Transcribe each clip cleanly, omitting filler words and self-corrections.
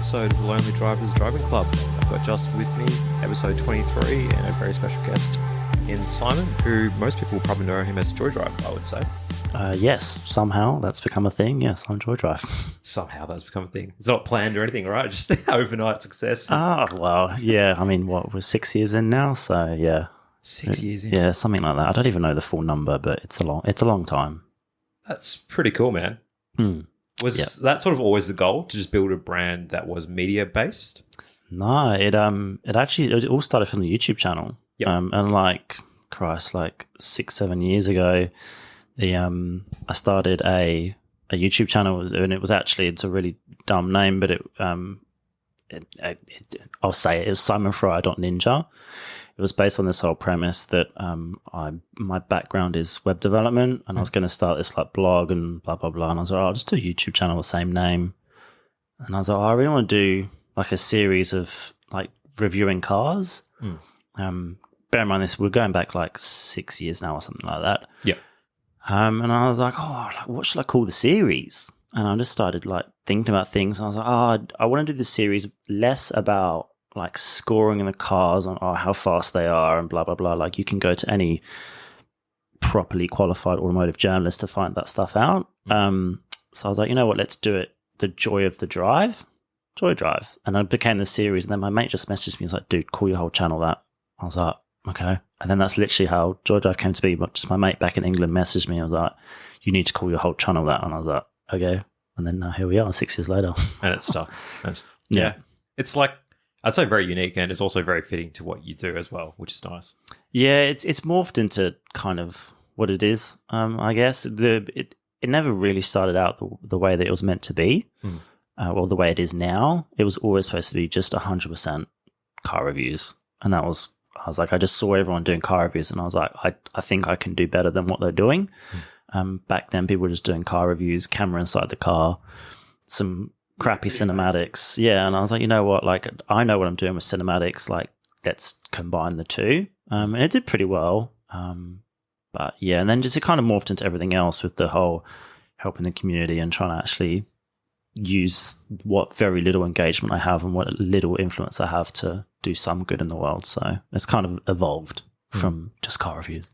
episode of the Lonely Drivers Driving Club. I've got Justin with me, episode 23, and a very special guest in Simon, who most people probably know him as Joydrive, I would say. Yes, somehow that's become a thing. Yes, I'm Joydrive. Somehow that's become a thing. It's not planned or anything, right? Just overnight success. Well, yeah. I mean, we're 6 years in now, so yeah. 6 years in? Yeah, something like that. I don't even know the full number, but it's a long time. That's pretty cool, man. Was that sort of always the goal, to just build a brand that was media-based? No, it all started from the YouTube channel. Yep. And like 6-7 years ago, I started a YouTube channel, and it's a really dumb name, but I'll say it was simonfryer.ninja. It was based on this whole premise that my background is web development, and I was going to start this like blog and blah blah blah. And I was like, I'll just do a YouTube channel, the same name. And I was like, I really want to do like a series of like reviewing cars. Bear in mind this, we're going back like 6 years now or something like that. Yeah. And I was like, what should I call the series? And I just started like thinking about things. And I was like, I want to do the series less about like scoring in the cars on how fast they are and blah, blah, blah. Like you can go to any properly qualified automotive journalist to find that stuff out. So I was like, you know what, let's do it. The joy of the drive, Joydrive. And it became the series. And then my mate just messaged me. He was like, dude, call your whole channel that. I was like, okay. And then that's literally how Joydrive came to be. But just my mate back in England messaged me. I was like, you need to call your whole channel that. And I was like, okay. And then here we are 6 years later. And it's stuck. Yeah. It's like, I'd say very unique, and it's also very fitting to what you do as well, which is nice. Yeah, it's morphed into kind of what it is, I guess. It never really started out the way that it was meant to be, or the way it is now. It was always supposed to be just 100% car reviews. And I was like, I just saw everyone doing car reviews, and I was like, I think I can do better than what they're doing. Back then, people were just doing car reviews, camera inside the car, some crappy cinematics. Yeah, and I was like, you know what, like I know what I'm doing with cinematics, like let's combine the two. And it did pretty well. But yeah, and then just it kind of morphed into everything else with the whole helping the community and trying to actually use what very little engagement I have and what little influence I have to do some good in the world. So it's kind of evolved from just car reviews.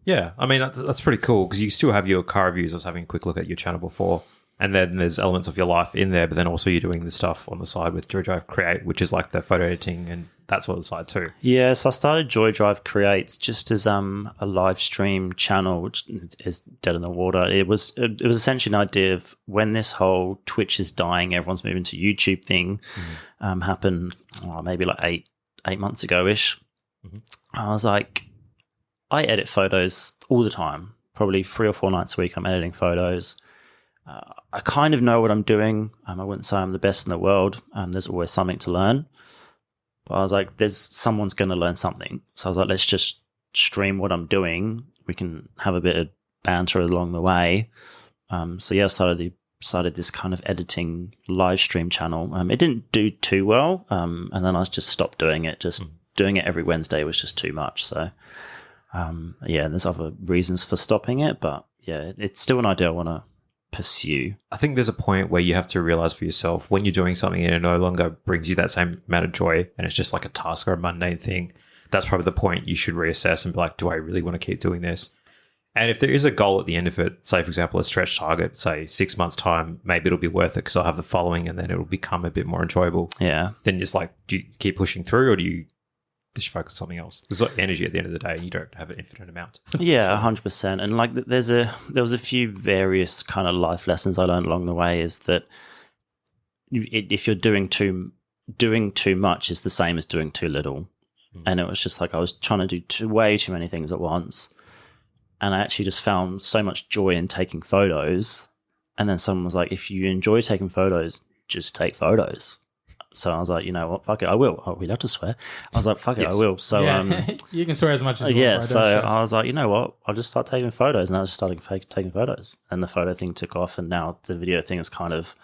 Yeah, I mean, that's pretty cool, because you still have your car reviews. I was having a quick look at your channel before. And then there's elements of your life in there, but then also you're doing the stuff on the side with Joydrive Create, which is like the photo editing and that sort of side too. Yeah, so I started Joydrive Creates just as a live stream channel, which is dead in the water. It was essentially an idea of when this whole Twitch is dying, everyone's moving to YouTube thing happened maybe like eight months ago-ish. I was like, I edit photos all the time, probably 3 or 4 nights a week I'm editing photos. I kind of know what I'm doing. I wouldn't say I'm the best in the world. There's always something to learn. But I was like, someone's going to learn something. So I was like, let's just stream what I'm doing. We can have a bit of banter along the way. So yeah, I started this kind of editing live stream channel. It didn't do too well. And then I just stopped doing it. Just doing it every Wednesday was just too much. So yeah, there's other reasons for stopping it. But yeah, it's still an idea I want to pursue. I think there's a point where you have to realize for yourself when you're doing something and it no longer brings you that same amount of joy and it's just like a task or a mundane thing, that's probably the point you should reassess and be like, do I really want to keep doing this? And if there is a goal at the end of it, say for example a stretch target, say 6 months time, maybe it'll be worth it because I'll have the following and then it'll become a bit more enjoyable. Yeah. Then just like, do you keep pushing through, or do you just focus on something else? There's like energy at the end of the day and you don't have an infinite amount. Yeah, 100%. And like there was a few various kind of life lessons I learned along the way, is that if you're doing too much is the same as doing too little. And it was just like I was trying to do way too many things at once. And I actually just found so much joy in taking photos. And then someone was like, if you enjoy taking photos, just take photos. So I was like, you know what, fuck it, I will. Oh, we love to swear. I was like, fuck it, I will. So you can swear as much as you want. Yeah, so I was like, you know what, I'll just start taking photos. And I just started taking photos. And the photo thing took off. And now the video thing is kind of,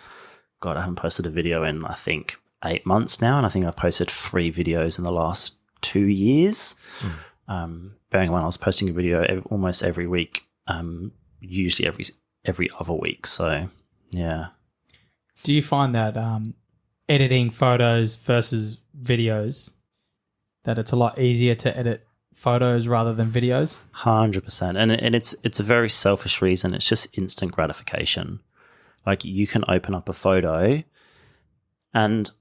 God, I haven't posted a video in, I think, 8 months now. And I think I've posted 3 videos in the last 2 years. Bearing in mind I was posting a video almost every week, usually every other week. So, yeah. Do you find that editing photos versus videos, that it's a lot easier to edit photos rather than videos? 100%. And it's a very selfish reason. It's just instant gratification. Like, you can open up a photo, and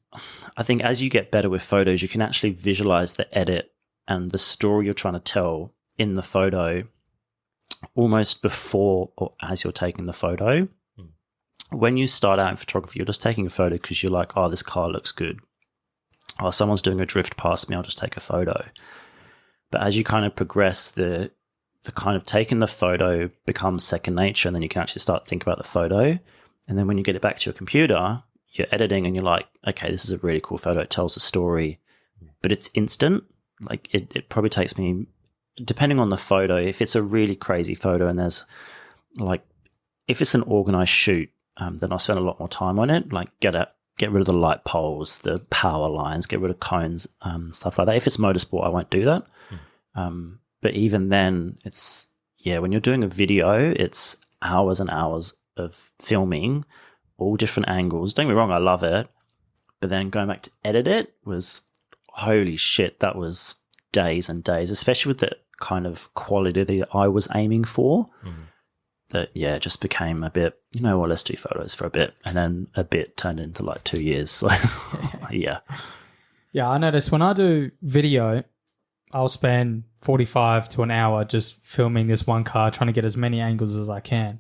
I think as you get better with photos, you can actually visualize the edit and the story you're trying to tell in the photo almost before or as you're taking the photo. When you start out in photography, you're just taking a photo because you're like, oh, this car looks good. Oh, someone's doing a drift past me, I'll just take a photo. But as you kind of progress, the kind of taking the photo becomes second nature, and then you can actually start thinking about the photo. And then when you get it back to your computer, you're editing and you're like, okay, this is a really cool photo. It tells a story, but it's instant. Like, it probably takes me, depending on the photo, if it's a really crazy photo and there's like, if it's an organized shoot, then I'll spend a lot more time on it. Like, get rid of the light poles, the power lines, get rid of cones, stuff like that. If it's motorsport, I won't do that. But even then, it's, when you're doing a video, it's hours and hours of filming, all different angles. Don't get me wrong, I love it. But then going back to edit it was, holy shit, that was days and days, especially with the kind of quality that I was aiming for. That, just became a bit, you know what, let's do photos for a bit. And then a bit turned into like 2 years. So, yeah. Yeah, I noticed when I do video, I'll spend 45 to an hour just filming this one car, trying to get as many angles as I can.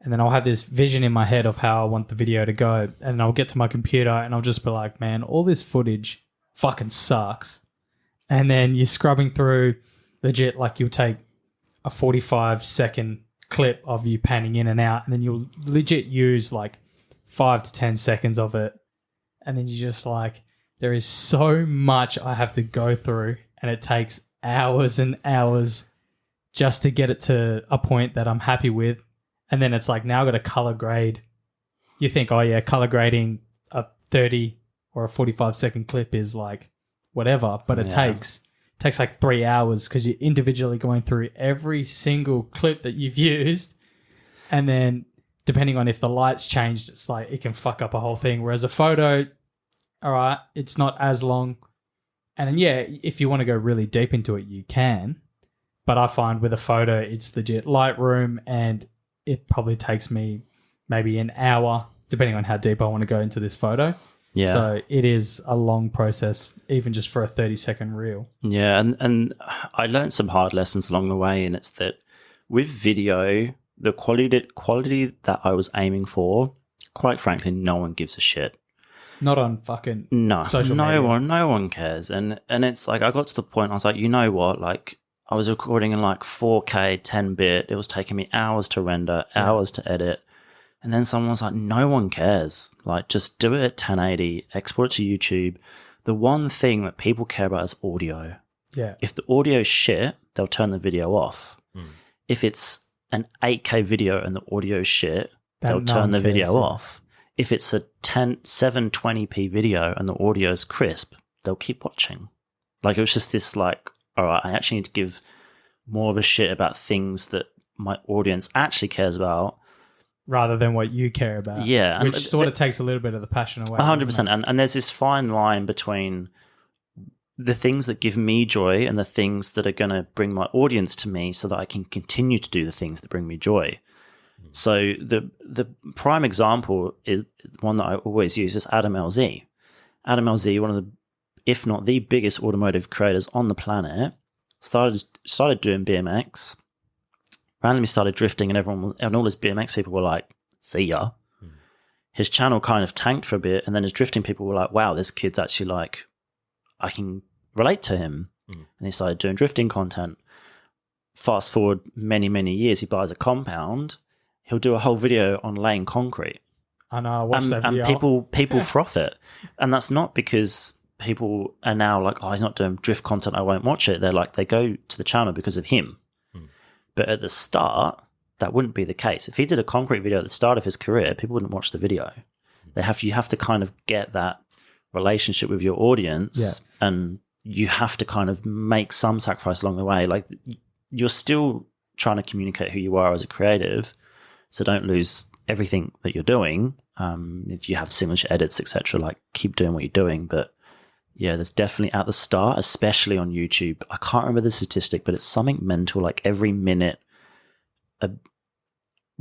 And then I'll have this vision in my head of how I want the video to go. And I'll get to my computer and I'll just be like, man, all this footage fucking sucks. And then you're scrubbing through legit, like you'll take a 45-second clip of you panning in and out, and then you'll legit use like 5 to 10 seconds of it. And then you're just like, there is so much I have to go through, and it takes hours and hours just to get it to a point that I'm happy with. And then it's like, now I've got to color grade. You think, oh yeah, color grading a 30 or a 45-second clip is like whatever, but it takes like 3 hours because you're individually going through every single clip that you've used. And then depending on if the light's changed, it's like it can fuck up a whole thing. Whereas a photo, all right, it's not as long. And then, if you want to go really deep into it, you can. But I find with a photo, it's legit Lightroom, and it probably takes me maybe an hour, depending on how deep I want to go into this photo. Yeah. So it is a long process, even just for a 30-second reel. Yeah, and I learned some hard lessons along the way, and it's that with video, the quality that I was aiming for, quite frankly, no one gives a shit. Not on fucking social media. No one cares. And it's like, I got to the point, I was like, you know what, like, I was recording in like 4K 10-bit. It was taking me hours to render, hours to edit. And then someone was like, no one cares. Like, just do it at 1080, export it to YouTube. The one thing that people care about is audio. Yeah. If the audio is shit, they'll turn the video off. If it's an 8K video and the audio is shit, they'll turn the video off. If it's a 720p video and the audio is crisp, they'll keep watching. Like, it was just this like, all right, I actually need to give more of a shit about things that my audience actually cares about, rather than what you care about. Yeah. Which sort of takes a little bit of the passion away. 100%. And there's this fine line between the things that give me joy and the things that are going to bring my audience to me so that I can continue to do the things that bring me joy. So the prime example is one that I always use is Adam LZ. Adam LZ, one of the, if not the biggest automotive creators on the planet, started doing BMX, randomly started drifting, and all his BMX people were like, see ya. His channel kind of tanked for a bit, and then his drifting people were like, wow, this kid's actually like, I can relate to him. And he started doing drifting content. Fast forward many, many years, he buys a compound. He'll do a whole video on laying concrete. I know, I watched that video. And people froth it. And that's not because people are now like, oh, he's not doing drift content, I won't watch it. They're like, they go to the channel because of him. But at the start, that wouldn't be the case. If he did a concrete video at the start of his career, people wouldn't watch the video. You have to kind of get that relationship with your audience, and you have to kind of make some sacrifice along the way. Like, you're still trying to communicate who you are as a creative, so don't lose everything that you're doing. If you have signature edits, etc., like keep doing what you're doing. But yeah, there's definitely at the start, especially on YouTube, I can't remember the statistic, but it's something mental. Like every minute,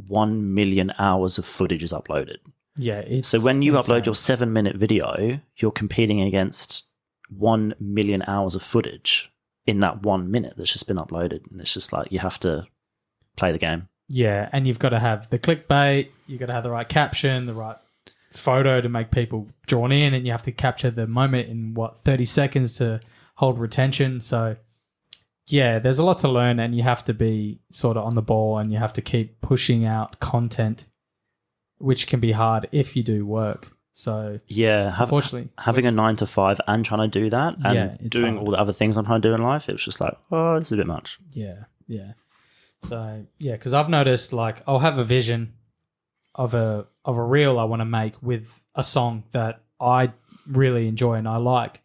1 million hours of footage is uploaded. Yeah. So when you insane. upload your 7-minute video, you're competing against 1 million hours of footage in that 1 minute that's just been uploaded. And it's just like, you have to play the game. Yeah, and you've got to have the clickbait, you've got to have the right caption, the right photo to make people drawn in, and you have to capture the moment in, 30 seconds to hold retention. So, yeah, there's a lot to learn, and you have to be sort of on the ball, and you have to keep pushing out content, which can be hard if you do work. So, yeah, unfortunately, having a 9 to 5 and trying to do that and doing hard. all the other things I'm trying to do in life, it was just like, oh, this is a bit much. Yeah. So, yeah, because I've noticed, like, I'll have a vision of a reel I want to make with a song that I really enjoy and I like,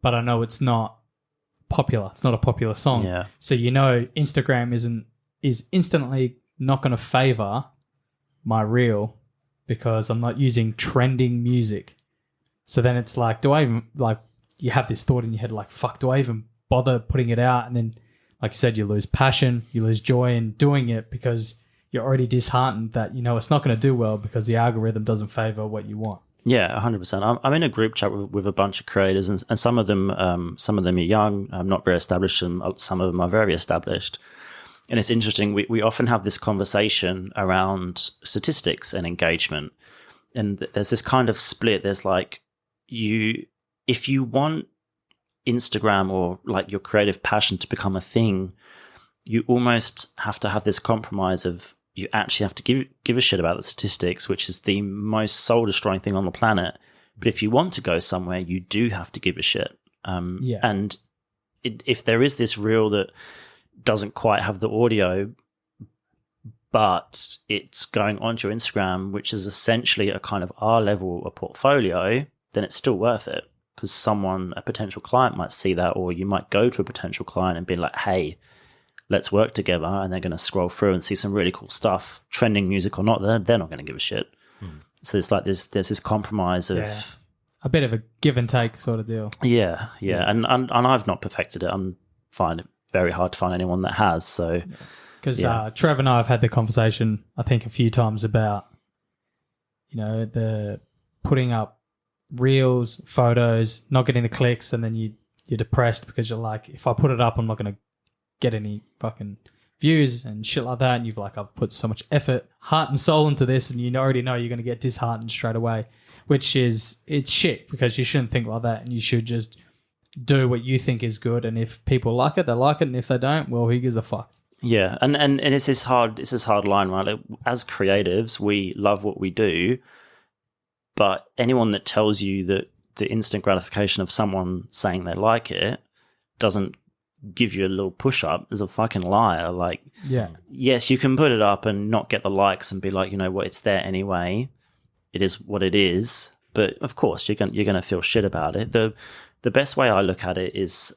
but I know it's not popular. It's not a popular song. Yeah. So, Instagram is instantly not going to favor my reel because I'm not using trending music. So then it's like, do I even, like, you have this thought in your head, like, fuck, do I even bother putting it out? And then, like you said, you lose passion, you lose joy in doing it because you're already disheartened that, it's not going to do well because the algorithm doesn't favor what you want. Yeah, 100%. I'm in a group chat with a bunch of creators, and some of them are young, not very established, and some of them are very established. And it's interesting. We often have this conversation around statistics and engagement, and there's this kind of split. There's like if you want Instagram or like your creative passion to become a thing, you almost have to have this compromise of you actually have to give a shit about the statistics, which is the most soul destroying thing on the planet. But if you want to go somewhere, you do have to give a shit. And if there is this reel that doesn't quite have the audio, but it's going onto your Instagram, which is essentially a kind of R level, a portfolio, then it's still worth it. Because a potential client might see that, or you might go to a potential client and be like, hey, let's work together. And they're going to scroll through and see some really cool stuff, trending music or not, they're not going to give a shit. So it's like there's this compromise of a bit of a give and take sort of deal. Yeah. And I've not perfected it. I'm finding it very hard to find anyone that has. So because Trevor and I have had the conversation, I think, a few times about, the putting up reels, photos, not getting the clicks, and then you're depressed because you're like, if I put it up, I'm not going to get any fucking views and shit like that. And you've like, I've put so much effort, heart and soul into this, and you already know you're going to get disheartened straight away, which is, it's shit because you shouldn't think like that, and you should just do what you think is good. And if people like it, they like it, and if they don't, well, who gives a fuck? Yeah, and it's this hard line, right? Like, as creatives, we love what we do. But anyone that tells you that the instant gratification of someone saying they like it doesn't give you a little push-up is a fucking liar. Like, yes, you can put it up and not get the likes and be like, you know what, it's there anyway. It is what it is. But of course, you're going to feel shit about it. The best way I look at it is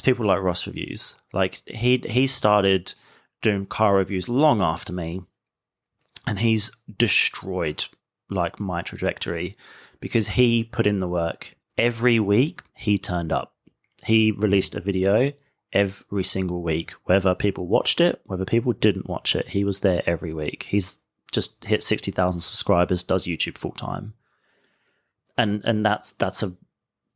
people like Ross Reviews. Like, he started doing car reviews long after me, and he's destroyed like my trajectory because he put in the work. Every week he turned up. He released a video every single week, whether people watched it, whether people didn't watch it. He was there every week. He's just hit 60,000 subscribers, does YouTube full time. And that's a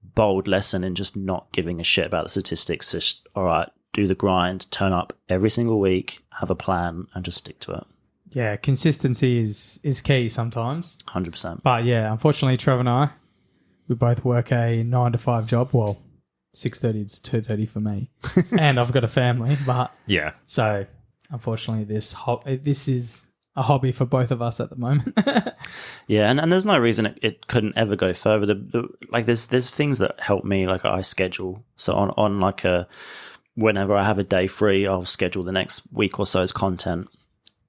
bold lesson in just not giving a shit about the statistics. Just, all right, do the grind, turn up every single week, have a plan, and just stick to it. Yeah, consistency is key sometimes. 100%. But yeah, unfortunately, Trevor and I, we both work a 9 to 5 job. Well, 6:30 to 2:30 for me, and I've got a family. But yeah, so unfortunately, this is a hobby for both of us at the moment. Yeah, and there's no reason it couldn't ever go further. Like there's things that help me. Like I schedule. So on like whenever I have a day free, I'll schedule the next week or so's content.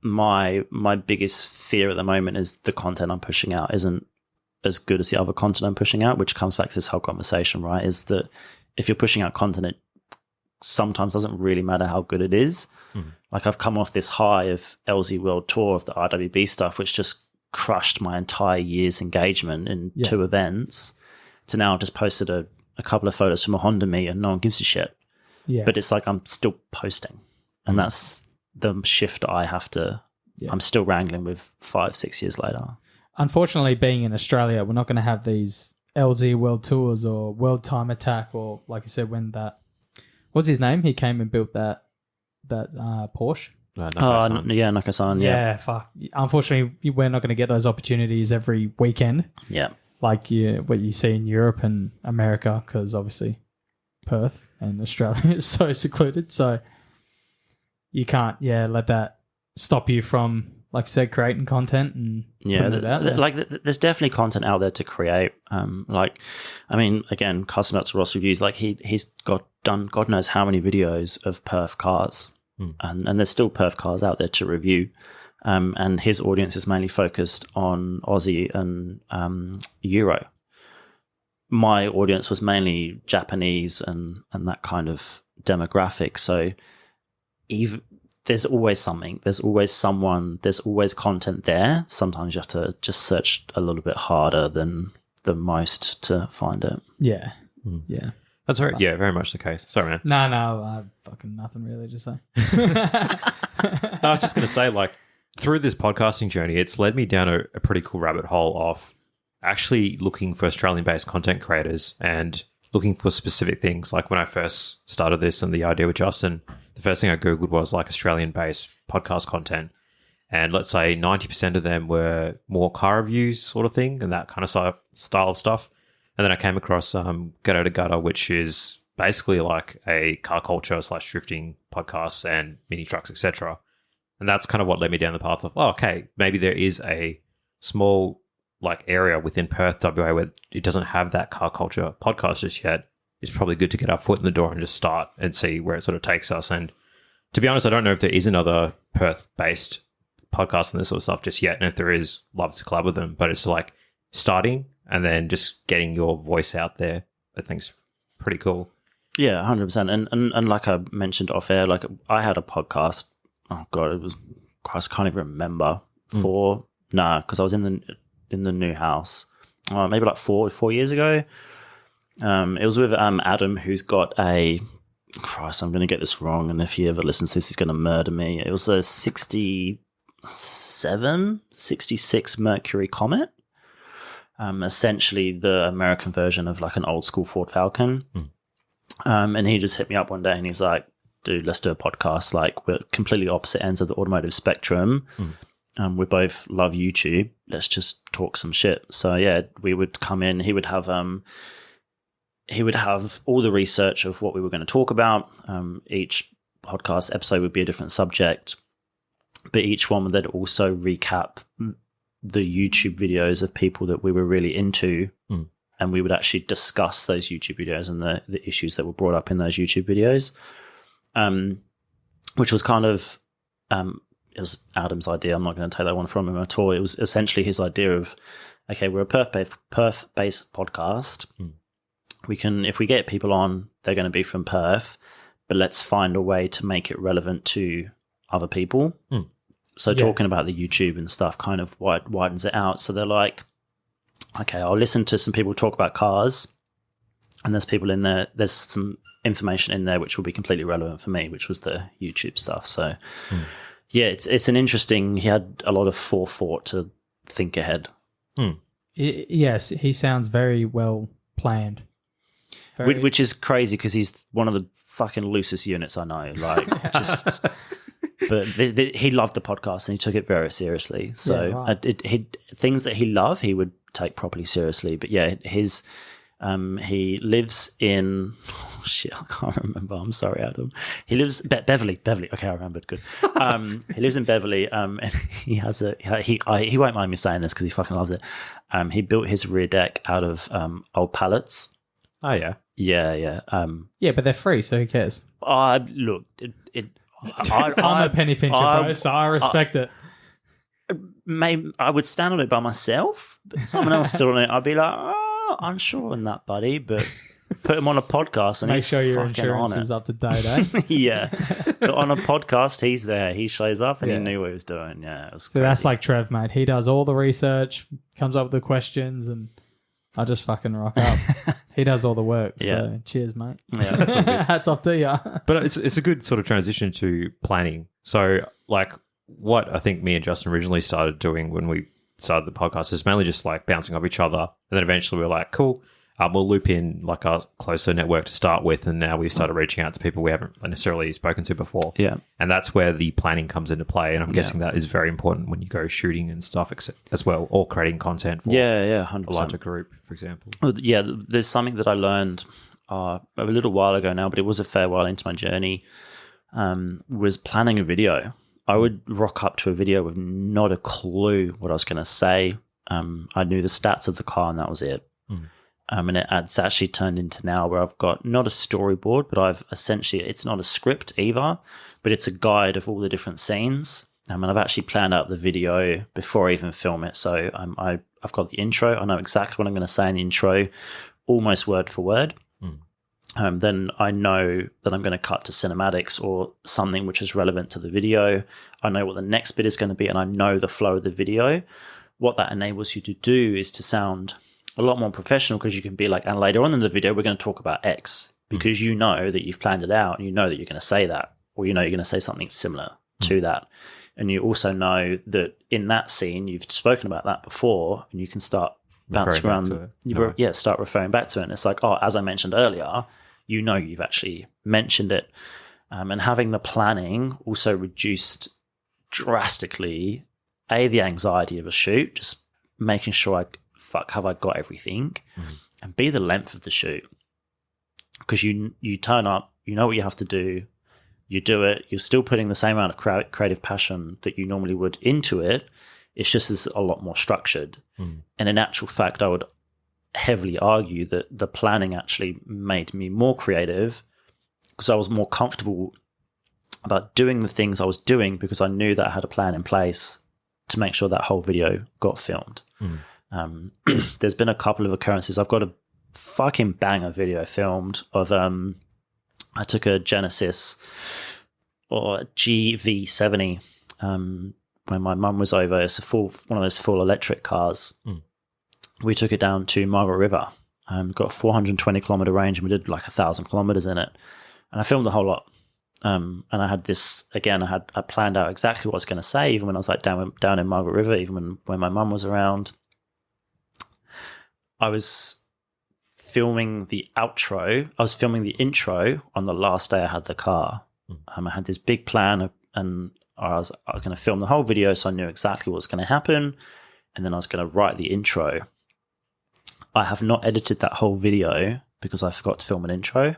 My biggest fear at the moment is the content I'm pushing out isn't as good as the other content I'm pushing out, which comes back to this whole conversation, right? Is that if you're pushing out content, it sometimes doesn't really matter how good it is. Like I've come off this high of LZ World Tour of the RWB stuff, which just crushed my entire year's engagement in 2 events to now I've just posted a couple of photos from a Honda meet and no one gives a shit. Yeah. But it's like I'm still posting. And that's the shift I have to I'm still wrangling with 5-6 years later. Unfortunately, being in Australia, we're not going to have these LZ World Tours or World Time Attack, or like you said, when that what's his name? He came and built that Porsche. Nakasan. Yeah, fuck. Unfortunately, we're not going to get those opportunities every weekend. Yeah. Like what you see in Europe and America, because obviously Perth and Australia is so secluded. So you can't, let that stop you from, like I said, creating content and putting it out there. Like there's definitely content out there to create. Again, custom out to Ross Reviews. Like he's done God knows how many videos of Perth cars, and there's still Perth cars out there to review. And his audience is mainly focused on Aussie and Euro. My audience was mainly Japanese and that kind of demographic. So there's always something. There's always someone. There's always content there. Sometimes you have to just search a little bit harder than the most to find it. Yeah. Yeah. That's very, very much the case. Sorry, man. No, fucking nothing really to say. I was just going to say, like, through this podcasting journey, it's led me down a pretty cool rabbit hole of actually looking for Australian-based content creators and looking for specific things. Like when I first started this and the idea with Justin, the first thing I Googled was like Australian-based podcast content. And let's say 90% of them were more car reviews sort of thing and that kind of style of stuff. And then I came across Gutter to Gutter, which is basically like a car culture / drifting podcasts and mini trucks, etc. And that's kind of what led me down the path of, maybe there is a small like area within Perth, WA, where it doesn't have that car culture podcast just yet. It's probably good to get our foot in the door and just start and see where it sort of takes us. And to be honest, I don't know if there is another Perth-based podcast and this sort of stuff just yet. And if there is, love to collab with them. But it's like starting and then just getting your voice out there. I think's pretty cool. Yeah, 100%. And like I mentioned off air, like I had a podcast. Oh God, it was, Christ, I can't even remember. Because I was in the new house, maybe like four years ago. It was with Adam, who's got a, Christ, I'm going to get this wrong, and if he ever listens to this, he's going to murder me. It was a 66 Mercury Comet, essentially the American version of like an old school Ford Falcon. And he just hit me up one day and he's like, dude, let's do a podcast. Like, we're completely opposite ends of the automotive spectrum. We both love YouTube. Let's just talk some shit. So yeah, we would come in. He would have all the research of what we were going to talk about. Each podcast episode would be a different subject, but each one would then also recap the YouTube videos of people that we were really into, and we would actually discuss those YouTube videos and the issues that were brought up in those YouTube videos, which was kind of it was Adam's idea. I'm not going to take that one from him at all. It was essentially his idea of, okay, we're a Perth-based podcast. We can, if we get people on, they're going to be from Perth, but let's find a way to make it relevant to other people. So talking about the YouTube and stuff kind of widens it out. So they're like, okay, I'll listen to some people talk about cars, and there's people in there, there's some information in there which will be completely relevant for me, which was the YouTube stuff. So yeah, it's an interesting, he had a lot of forethought to think ahead. Yes, he sounds very well planned. Which is crazy because he's one of the fucking loosest units I know. Like, just, but he loved the podcast and he took it very seriously. So things that he loved, he would take properly seriously. But yeah, he lives in, I can't remember. I'm sorry, Adam. He lives Beverly. Okay, I remembered. Good. He lives in Beverly, and he has he won't mind me saying this because he fucking loves it. He built his rear deck out of old pallets. Oh yeah. Yeah. Yeah, but they're free, so who cares? Look, I'm a penny pincher, bro, so I respect it. Maybe I would stand on it by myself, but someone else stood on it, I'd be like, unsure on that, buddy. But put him on a podcast and make he's sure your fucking insurance on it. is up to date, eh? Yeah. But on a podcast, he's there. He shows up and Yeah. he knew what he was doing. Yeah, it was So crazy. that's like Trev, mate. He does all the research, comes up with the questions, and I just fucking rock up. He does all the work. Yeah. So cheers, mate. Yeah, that's all good. Hats off to you. But it's a good sort of transition to planning. So, like, what I think me and Justin originally started doing when we started the podcast is mainly just like bouncing off each other, and then eventually we were like, cool, we'll loop in like our closer network to start with, and now we've started reaching out to people we haven't necessarily spoken to before. Yeah. And that's where the planning comes into play, and I'm guessing that is very important when you go shooting and stuff as well, or creating content for Yeah, 100%. a larger group, for example. Yeah, there's something that I learned a little while ago now, but it was a fair while into my journey, was planning a video. I would rock up to a video with not a clue what I was going to say. I knew the stats of the car and that was it. And it's actually turned into now where I've got not a storyboard, but I've essentially, it's not a script either, but it's a guide of all the different scenes. And I've actually planned out the video before I even film it. So I've got the intro. I know exactly what I'm going to say in the intro, almost word for word. Then I know that I'm going to cut to cinematics or something which is relevant to the video. I know what the next bit is going to be, and I know the flow of the video. What that enables you to do is to sound a lot more professional, because you can be like, and later on in the video, we're going to talk about X, because you know that you've planned it out and you know that you're going to say that, or you know you're going to say something similar to that. And you also know that in that scene, you've spoken about that before, and you can start bouncing around. Start referring back to it. And it's like, oh, as I mentioned earlier, you know you've actually mentioned it. And having the planning also reduced drastically, the anxiety of a shoot, just making sure have I got everything, and B, the length of the shoot. Because you turn up, you know what you have to do, you do it, you're still putting the same amount of creative passion that you normally would into it. It's just a lot more structured. And in actual fact, I would heavily argue that the planning actually made me more creative, because I was more comfortable about doing the things I was doing, because I knew that I had a plan in place to make sure that whole video got filmed. There's been a couple of occurrences. I've got a fucking banger video filmed of I took a Genesis or a GV70 when my mum was over. It's one of those full electric cars. We took it down to Margaret River. Got a 420 kilometer range, and we did like 1,000 kilometers in it. And I filmed the whole lot. And I had this, again, I planned out exactly what I was going to say, even when I was like down in Margaret River, even when my mum was around. I was filming the outro. I was filming the intro on the last day I had the car. I had this big plan, and I was going to film the whole video, so I knew exactly what was going to happen. And then I was going to write the intro. I have not edited that whole video because I forgot to film an intro.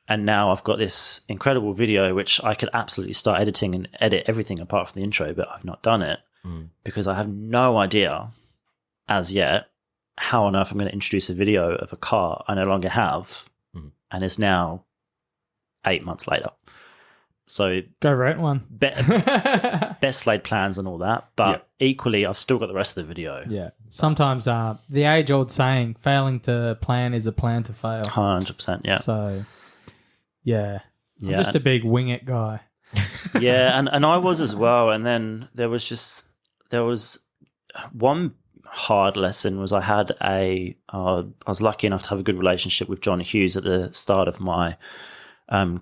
And now I've got this incredible video, which I could absolutely start editing and edit everything apart from the intro, but I've not done it because I have no idea as yet how on earth I'm going to introduce a video of a car I no longer have, and it's now 8 months later. So go rent one. Best laid plans and all that, but equally, I've still got the rest of the video. Yeah. Sometimes the age-old saying, failing to plan is a plan to fail. 100%, yeah. So, yeah. I'm just a big wing it guy. Yeah, and I was as well. And then there was one hard lesson was I was lucky enough to have a good relationship with John Hughes at the start of my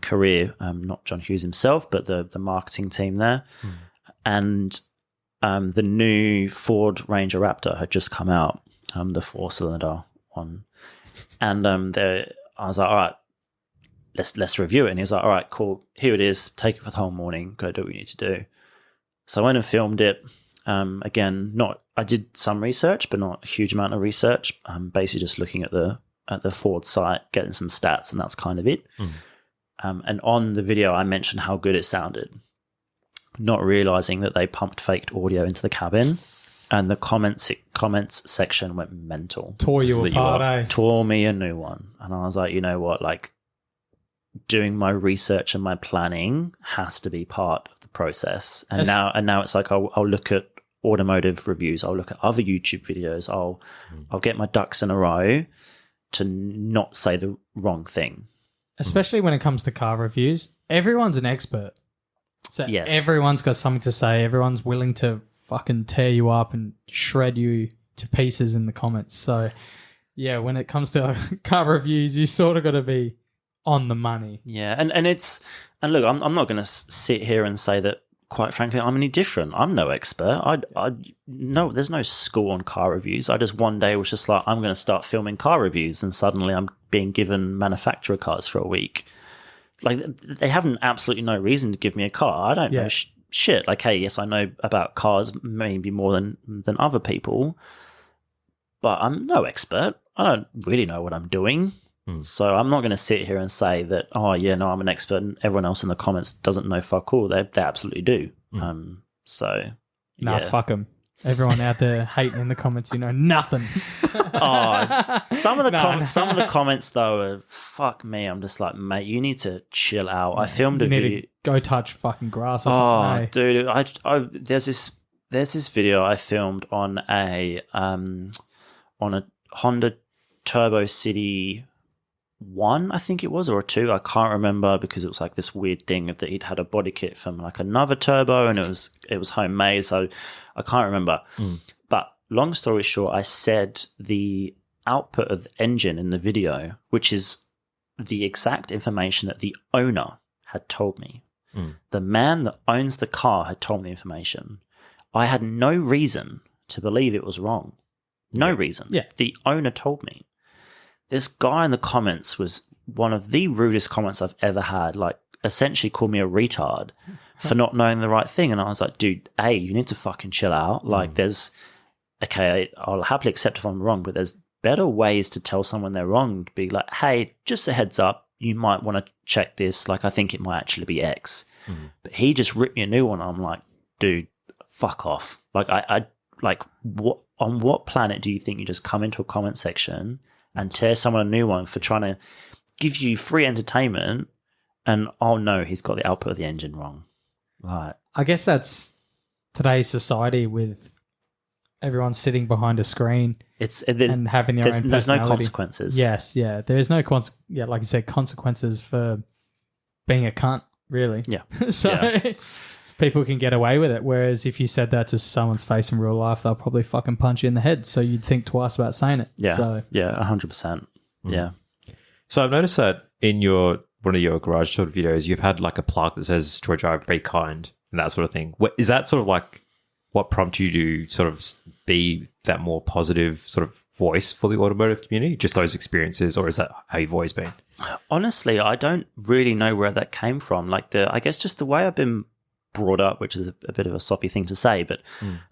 career. Not John Hughes himself, but the marketing team there. And the new Ford Ranger Raptor had just come out, the 4-cylinder one. And I was like, all right, let's review it. And he was like, all right, cool, here it is, take it for the whole morning, go do what you need to do. So I went and filmed it. Again, I did some research, but not a huge amount of research. Basically just looking at the Ford site, getting some stats, and that's kind of it. And on the video, I mentioned how good it sounded, not realizing that they pumped faked audio into the cabin, and the comments section went mental. Tore you apart, eh? Tore me a new one. And I was like, you know what, like, doing my research and my planning has to be part of the process. And now it's like I'll look at automotive reviews, I'll look at other YouTube videos, I'll get my ducks in a row to not say the wrong thing. especially when it comes to car reviews, everyone's an expert. So Yes. everyone's got something to say. Everyone's willing to fucking tear you up and shred you to pieces in the comments. So, yeah, when it comes to car reviews, you sort of got to be on the money. Yeah, and look, I'm not going to sit here and say that. Quite frankly, I'm any different. I'm no expert. I no, there's no school on car reviews. I just one day was just like, I'm going to start filming car reviews, and suddenly I'm being given manufacturer cars for a week. Like, they haven't absolutely no reason to give me a car. I don't know shit. Like, hey, yes, I know about cars maybe more than other people, but I'm no expert. I don't really know what I'm doing. So I'm not going to sit here and say that, oh, yeah, no, I'm an expert and everyone else in the comments doesn't know fuck all. They absolutely do. So, Nah, yeah. fuck them. Everyone out there hating in the comments, you know nothing. Some of the comments, though, are fuck me. I'm just like, mate, you need to chill out. I filmed a You need video. to go touch fucking grass or Oh, something. dude, there's this video I filmed on a Honda Turbo City 1, I think it was, or a 2. I can't remember, because it was like this weird thing that he'd had a body kit from like another turbo, and it was homemade, so I can't remember. But long story short, I said the output of the engine in the video, which is the exact information that the owner had told me. The man that owns the car had told me the information. I had no reason to believe it was wrong. No reason. Yeah. The owner told me. This guy in the comments was one of the rudest comments I've ever had, like essentially called me a retard for not knowing the right thing. And I was like, dude, A, you need to fucking chill out. Like, I'll happily accept if I'm wrong, but there's better ways to tell someone they're wrong. To be like, hey, just a heads up, you might want to check this. Like, I think it might actually be X. But he just ripped me a new one. I'm like, dude, fuck off. Like, what on what planet do you think you just come into a comment section and tear someone a new one for trying to give you free entertainment, and oh no, he's got the output of the engine wrong. Right. I guess that's today's society, with everyone sitting behind a screen and having their own personality. There's no consequences. Yes, yeah. There's no like you said, consequences for being a cunt, really. Yeah. So people can get away with it. Whereas if you said that to someone's face in real life, they'll probably fucking punch you in the head. So you'd think twice about saying it. Yeah. So, yeah, 100%. Yeah. So I've noticed that in one of your garage tour videos, you've had like a plaque that says Joydrive, be kind, and that sort of thing. Is that sort of like what prompted you to sort of be that more positive sort of voice for the automotive community? Just those experiences, or is that how you've always been? Honestly, I don't really know where that came from. Like, I guess just the way I've been brought up, which is a bit of a soppy thing to say, but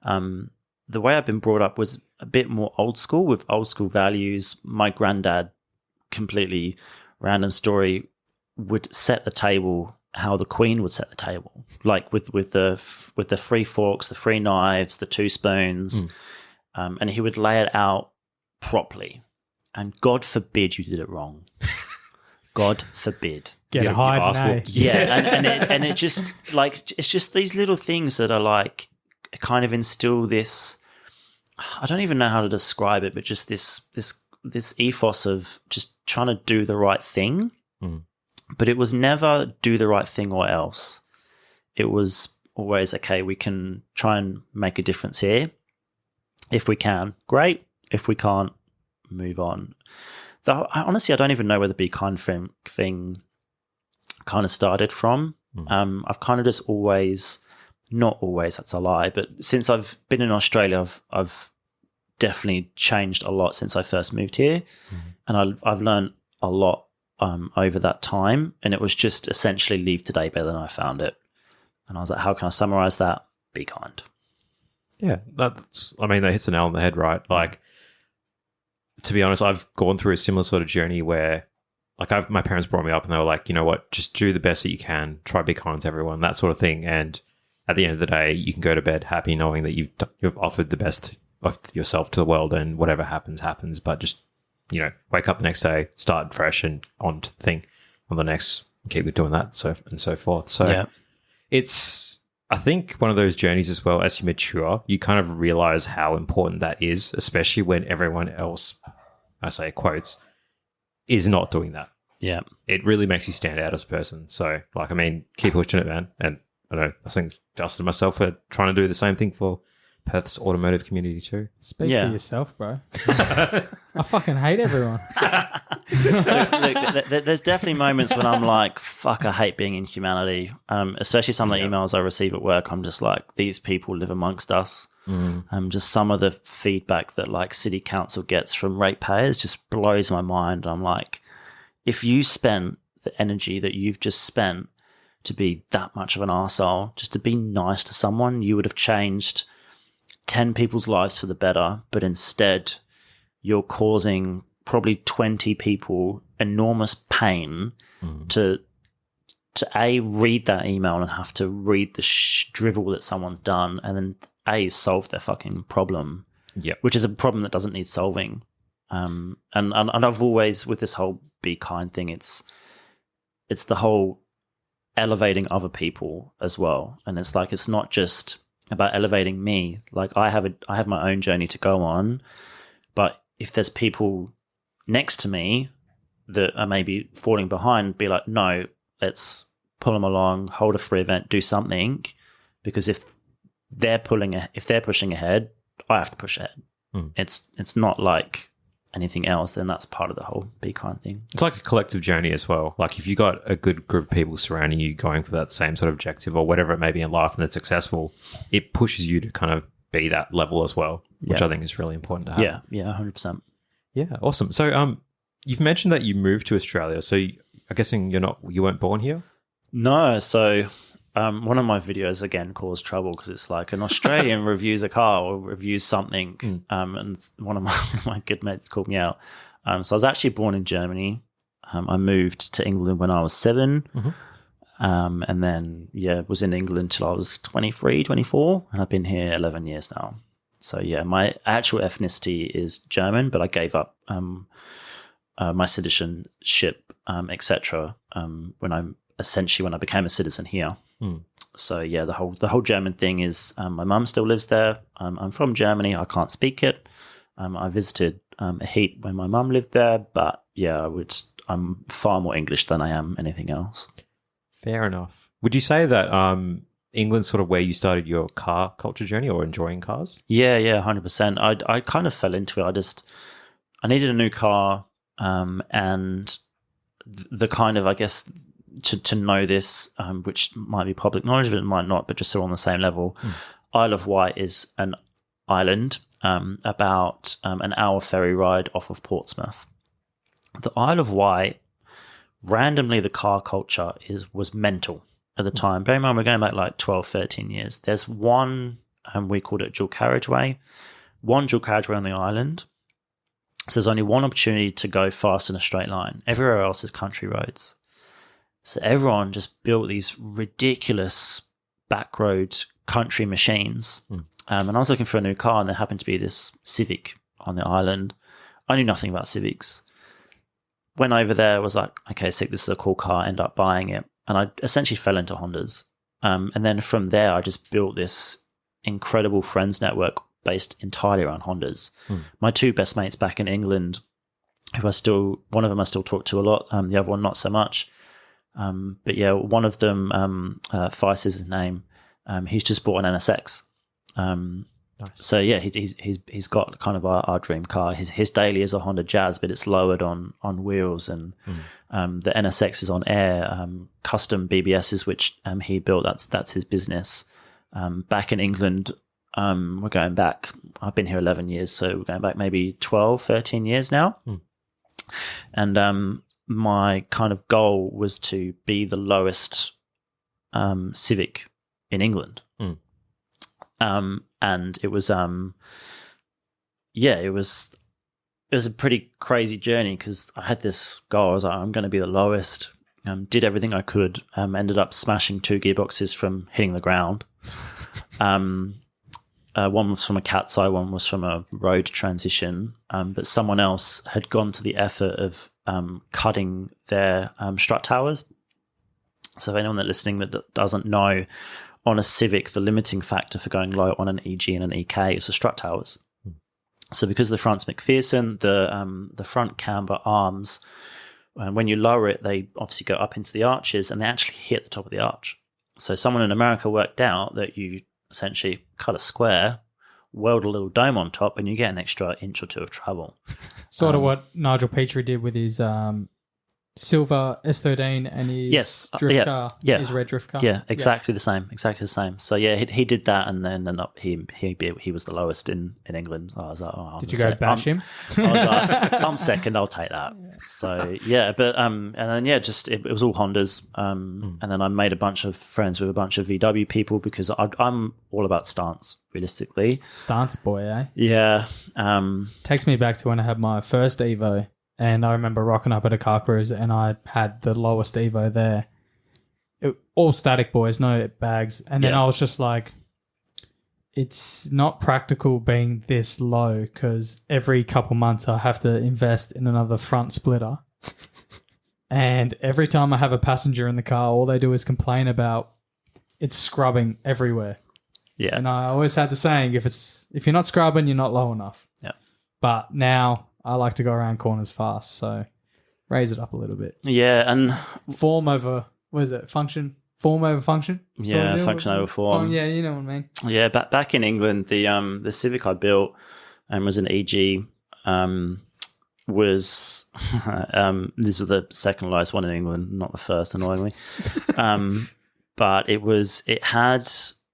the way I've been brought up was a bit more old school, with old school values. My granddad, completely random story, would set the table how the Queen would set the table, like with the 3 forks, the 3 knives, the 2 spoons, and he would lay it out properly. And God forbid you did it wrong. God forbid. get a hide and Yeah, and it just like, it's just these little things that are like kind of instill this. I don't even know how to describe it, but just this ethos of just trying to do the right thing. But it was never do the right thing or else. It was always, okay, we can try and make a difference here. If we can, great. If we can't, move on. Though, honestly, I don't even know where the be kind thing kind of started from. I've kind of just always, not always, that's a lie, but since I've been in Australia, I've definitely changed a lot since I first moved here. And I've learned a lot over that time. And it was just essentially leave today better than I found it. And I was like, how can I summarize that? Be kind. Yeah, that hits the nail on the head, right? Like, to be honest, I've gone through a similar sort of journey where, like, my parents brought me up and they were like, you know what, just do the best that you can, try to be kind to everyone, that sort of thing. And at the end of the day, you can go to bed happy knowing that you've offered the best of yourself to the world, and whatever happens, happens. But just, wake up the next day, start fresh, and on to the thing, on the next, keep doing that, and so forth. So it's, I think, one of those journeys as well. As you mature, you kind of realize how important that is, especially when everyone else, I say quotes, is not doing that. Yeah. it really makes you stand out as a person. So, like, I mean, keep pushing it, man. And I don't know, I think Justin and myself are trying to do the same thing for Perth's automotive community too. Speak Yeah. for yourself, bro. I fucking hate everyone. Look, there's definitely moments when I'm like, fuck, I hate being in humanity. Especially some of the emails I receive at work. I'm just like, these people live amongst us. Just some of the feedback that like city council gets from ratepayers just blows my mind. I'm like, if you spent the energy that you've just spent to be that much of an arsehole, just to be nice to someone, you would have changed 10 people's lives for the better, but instead you're causing probably 20 people enormous pain to A, read that email and have to read the drivel that someone's done, and then A, solve their fucking problem, which is a problem that doesn't need solving. And I've always, with this whole be kind thing, it's the whole elevating other people as well. And it's like, it's not just about elevating me. Like I have my own journey to go on, but if there's people next to me that are maybe falling behind, be like, no, let's pull them along, hold a free event, do something, because if they're pushing ahead, I have to push ahead. It's not like anything else, then that's part of the whole be kind thing. It's like a collective journey as well. Like if you got a good group of people surrounding you going for that same sort of objective or whatever it may be in life and that's successful, it pushes you to kind of be that level as well, which I think is really important to have. Yeah, 100%. Yeah, awesome. So you've mentioned that you moved to Australia. So I'm guessing you weren't born here? No, so one of my videos again caused trouble because it's like an Australian reviews a car or reviews something, and one of my good mates called me out. So I was actually born in Germany. I moved to England when I was 7, and then was in England till I was 23, 24, and I've been here 11 years now. So yeah, my actual ethnicity is German, but I gave up my citizenship, etc. when I became a citizen here. So yeah, the whole German thing is my mum still lives there. I'm from Germany. I can't speak it. I visited a heat when my mum lived there, but yeah, I'm far more English than I am anything else. Fair enough. Would you say that England's sort of where you started your car culture journey or enjoying cars? Yeah, 100%. I kind of fell into it. I needed a new car, and the kind of, I guess, to know this, which might be public knowledge, but it might not, but just so on the same level, Isle of Wight is an island about an hour ferry ride off of Portsmouth. The Isle of Wight, randomly, the car culture was mental at the time. Bear in mind, we're going back like 12, 13 years. There's one, we called it dual carriageway, one dual carriageway on the island. So there's only one opportunity to go fast in a straight line. Everywhere else is country roads. So everyone just built these ridiculous backroad country machines. And I was looking for a new car, and there happened to be this Civic on the island. I knew nothing about Civics. Went over there, was like, okay, sick, this is a cool car, end up buying it. And I essentially fell into Hondas. And then from there, I just built this incredible friends network based entirely around Hondas. My two best mates back in England, one of them I still talk to a lot, the other one not so much. But yeah, one of them, Feist is his name. He's just bought an NSX. Nice. So yeah, he's got kind of our dream car. His daily is a Honda Jazz, but it's lowered on wheels, and the NSX is on air, custom BBSs, which he built. That's his business. Back in England, we're going back. I've been here 11 years, so we're going back maybe 12, 13 years now. And my kind of goal was to be the lowest Civic in England. And it was it was a pretty crazy journey because I had this goal. I was like, I'm going to be the lowest. Did everything I could. Ended up smashing 2 gearboxes from hitting the ground. One was from a cat's eye, one was from a road transition. But someone else had gone to the effort of cutting their strut towers. So if anyone that's listening that doesn't know, on a Civic, the limiting factor for going low on an EG and an EK is the strut towers. So because of the front's McPherson, the front camber arms And when you lower it, they obviously go up into the arches and they actually hit the top of the arch. So someone in America worked out that you essentially cut a square, weld a little dome on top, and you get an extra inch or two of travel. Sort of what Nigel Petrie did with his silver S13 and his drift car, his red drift car. Yeah, exactly the same. So yeah, he did that, and then he was the lowest in England. I was like, did you go bash him? I was like, I'm second. I'll take that. So yeah, but and then just it was all Hondas, and then I made a bunch of friends with a bunch of VW people because I'm all about stance. Realistically, stance boy, eh? Yeah. Takes me back to when I had my first Evo. And I remember rocking up at a car cruise and I had the lowest Evo there. All static boys, no bags. And then I was just like, it's not practical being this low because every couple months I have to invest in another front splitter. And every time I have a passenger in the car, all they do is complain about it's scrubbing everywhere. Yeah. And I always had the saying, if you're not scrubbing, you're not low enough. Yeah. But now I like to go around corners fast, so raise it up a little bit. Yeah, and form over function? Form over function? Yeah, function over form. Yeah, you know what I mean. Yeah, back in England, the Civic I built and was an EG was this was the second lowest one in England, not the first, annoyingly. But it had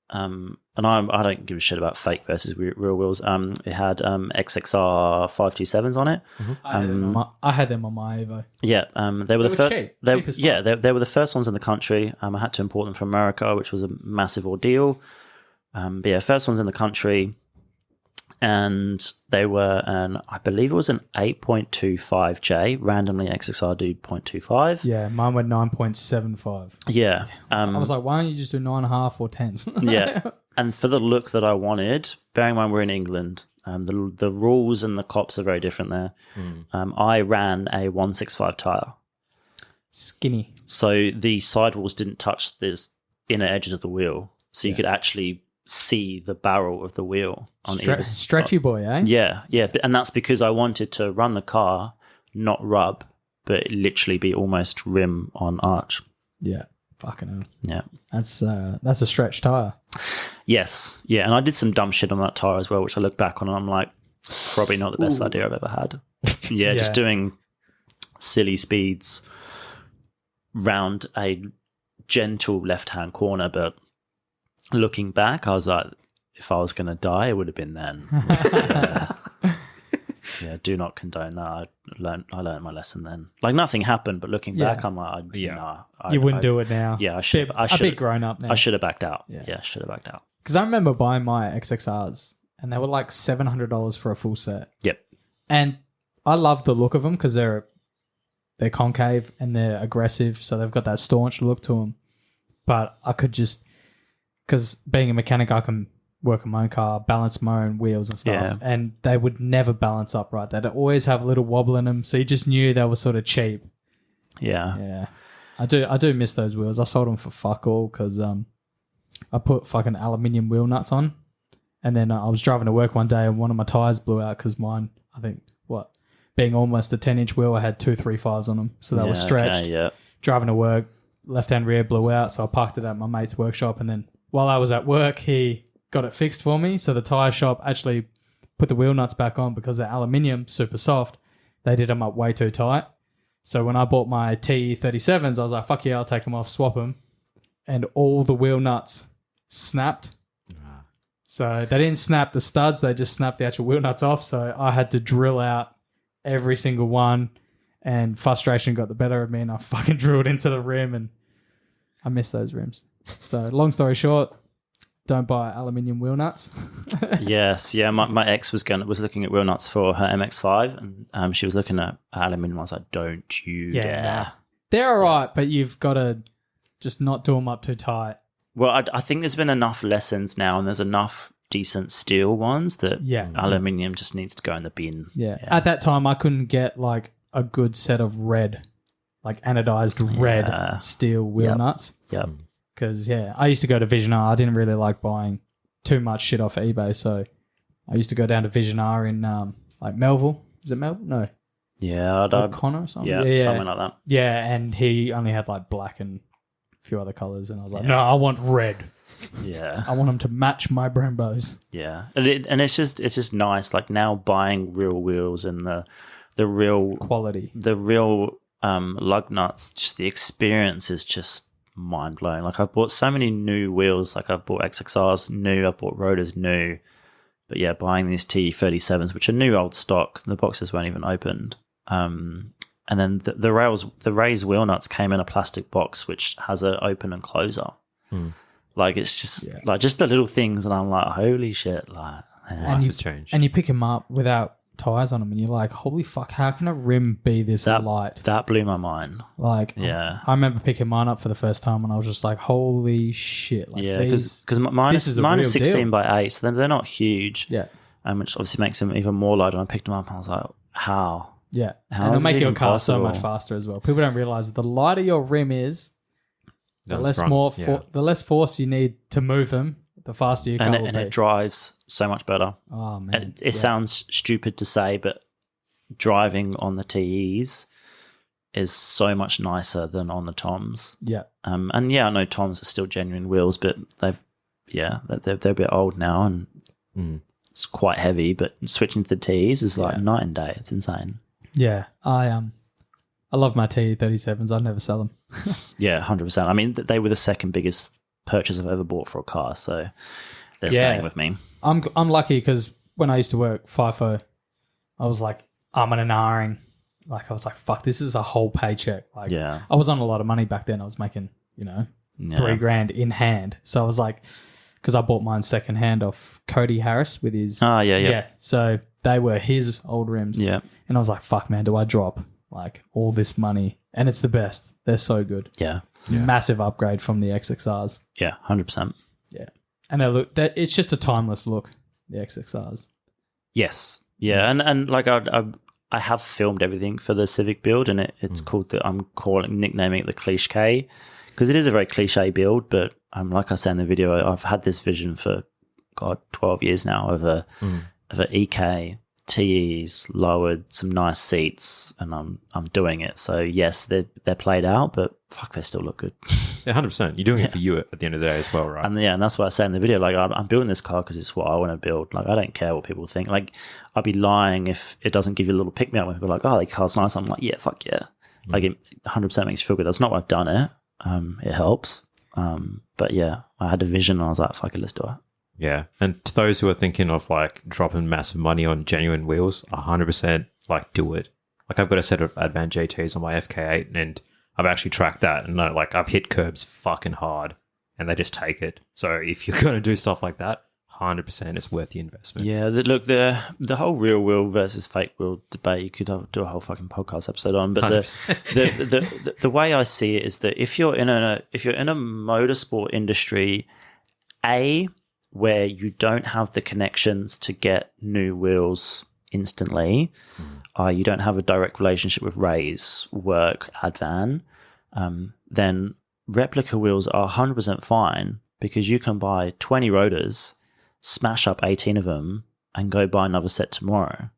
and I don't give a shit about fake versus real wheels. It had XXR 527s on it. Mm-hmm. I had them on my Evo. Yeah, they were the first. Cheap as yeah, they were the first ones in the country. I had to import them from America, which was a massive ordeal. But yeah, first ones in the country, and they were I believe it was an 8.25J. Randomly, XXR do 0.25. Yeah, mine went 9.75. Yeah, I was like, why don't you just do 9.5 or 10s? Yeah. And for the look that I wanted, bearing in mind we're in England, the rules and the cops are very different there. I ran a 165 tyre. Skinny. So the sidewalls didn't touch the inner edges of the wheel. So you could actually see the barrel of the wheel. On stretchy boy, eh? Yeah. And that's because I wanted to run the car, not rub, but literally be almost rim on arch. Yeah. Fucking hell. Yeah. That's a stretch tyre. Yes. Yeah. And I did some dumb shit on that tyre as well, which I look back on and I'm like, probably not the best idea I've ever had. Yeah. Just doing silly speeds round a gentle left-hand corner. But looking back, I was like, if I was going to die, it would have been then. Yeah, do not condone that. I learned my lesson then. Like nothing happened, but looking back, I'm like, you wouldn't do it now. Yeah, I should. A bit grown up now. I should have backed out. Yeah, I should have backed out. Because I remember buying my XXRs, and they were like $700 for a full set. Yep. And I love the look of them because they're concave and they're aggressive, so they've got that staunch look to them. But I could just, because being a mechanic, I can work on my own car, balance my own wheels and stuff, and they would never balance up right. They'd always have a little wobble in them, so you just knew they were sort of cheap. Yeah. I do miss those wheels. I sold them for fuck all because I put fucking aluminium wheel nuts on, and then I was driving to work one day and one of my tires blew out because mine, I think, being almost a 10-inch wheel, I had 235s on them, so they were stretched. Okay, yeah. Driving to work, left-hand rear blew out, so I parked it at my mate's workshop, and then while I was at work, he got it fixed for me. So the tire shop actually put the wheel nuts back on because they're aluminium, super soft. They did them up way too tight. So when I bought my TE37s, I was like, fuck yeah, I'll take them off, swap them. And all the wheel nuts snapped. So they didn't snap the studs, they just snapped the actual wheel nuts off. So I had to drill out every single one, and frustration got the better of me, and I fucking drilled into the rim, and I miss those rims. So long story short, don't buy aluminium wheel nuts. Yes, yeah. My ex was looking at wheel nuts for her MX-5, and she was looking at aluminium. I was like, "Don't you dare!" Nah. They're all right, but you've got to just not do them up too tight. Well, I think there's been enough lessons now, and there's enough decent steel ones that aluminium just needs to go in the bin. Yeah. At that time, I couldn't get like a good set of red, like anodized red steel wheel nuts. Yep. Because, I used to go to Vision R. I didn't really like buying too much shit off eBay. So I used to go down to Vision R in like Melville. Is it Melville? No. Yeah, O'Connor or something. yeah, something like that. Yeah, and he only had like black and a few other colors, and I was like, no, I want red. Yeah, I want them to match my Brembos. yeah, and it's just nice. Like now buying real wheels and the real Quality. the real lug nuts. Just the experience is just mind blowing. Like I've bought so many new wheels. Like I've bought XXRs new. I've bought rotors new. But yeah, buying these T37s, which are new old stock, the boxes weren't even opened. And then the raised wheel nuts came in a plastic box, which has an open and closer. Like it's just like just the little things, and I'm like, holy shit! Like, Life has changed. And you pick them up without tires on them, and you're like, holy fuck! How can a rim be this light? That blew my mind. Like, yeah, I remember picking mine up for the first time, and I was just like, holy shit! Like, yeah, because mine is 16 by 8, so they're not huge. Yeah, which obviously makes them even more lighter. And I picked them up, and I was like, how? Yeah, how and it'll make your car possible? so much faster as well. People don't realize the lighter your rim is, the less force you need to move them, the faster your car will be. And it drives so much better. Oh man, And it sounds stupid to say, but driving on the TEs is so much nicer than on the Toms. Yeah. And yeah, I know Toms are still genuine wheels, but they're a bit old now, and it's quite heavy. But switching to the TEs is like night and day. It's insane. Yeah, I love my T37s. I'd never sell them. Yeah, 100%. I mean, they were the second biggest purchase I've ever bought for a car, so they're staying with me. I'm lucky because when I used to work FIFO, I was like, I'm an R-ing. Like I was like, fuck, this is a whole paycheck. Like, I was on a lot of money back then. I was making, $3,000 in hand. So I was like, because I bought mine second hand off Cody Harris with his. Yeah. So they were his old rims. Yeah. And I was like, fuck, man, do I drop like all this money? And it's the best. They're so good. Yeah. Massive upgrade from the XXRs. Yeah, 100%. Yeah. And it's just a timeless look, the XXRs. Yes. Yeah. And like I have filmed everything for the Civic build, and it's called nicknaming it the cliche, because it is a very cliche build, but like I said in the video, I've had this vision for 12 years now of a EK, TEs, lowered, some nice seats, and I'm doing it. So yes, they're played out, but fuck, they still look good. Yeah, 100%. You're doing it for you at the end of the day as well, right? And that's what I say in the video. Like I'm building this car because it's what I want to build. Like I don't care what people think. Like I'd be lying if it doesn't give you a little pick me up when people are like, oh, that car's nice. I'm like, yeah, fuck yeah. Like it 100% makes you feel good. That's not why I've done it. It helps. But yeah, I had a vision and I was like, fuck it, let's do it. Yeah. And to those who are thinking of like dropping massive money on genuine wheels, 100% like do it. Like I've got a set of Advan JTs on my FK8 and I've actually tracked that, and I've hit curbs fucking hard and they just take it. So if you're going to do stuff like that, 100% it's worth the investment. Yeah, look, the whole real wheel versus fake wheel debate, you could do a whole fucking podcast episode on. But the way I see it is that if you're in a motorsport industry, where you don't have the connections to get new wheels instantly, you don't have a direct relationship with Ray's work, Advan, then replica wheels are 100% fine, because you can buy 20 rotors, smash up 18 of them, and go buy another set tomorrow.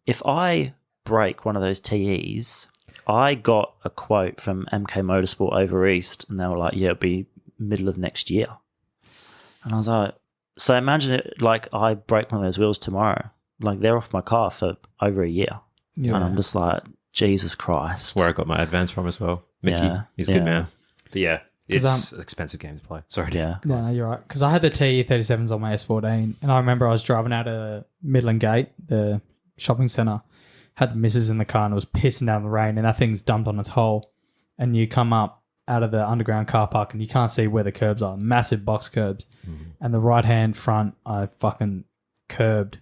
If I break one of those TEs, I got a quote from MK Motorsport over East, and they were like, yeah, it'll be middle of next year. And I was like, so imagine it like I break one of those wheels tomorrow. Like they're off my car for over a year. Yeah. And I'm just like, Jesus Christ. That's where I got my Advance from as well. Mickey, he's a good man. But yeah, it's an expensive game to play. Sorry. Yeah. No, you're right. Because I had the T37s on my S14, and I remember I was driving out of Midland Gate, the shopping centre, had the missus in the car, and it was pissing down the rain, and that thing's dumped on its hole. And you come up out of the underground car park, and you can't see where the curbs are. Massive box curbs. And the right-hand front, I fucking curbed.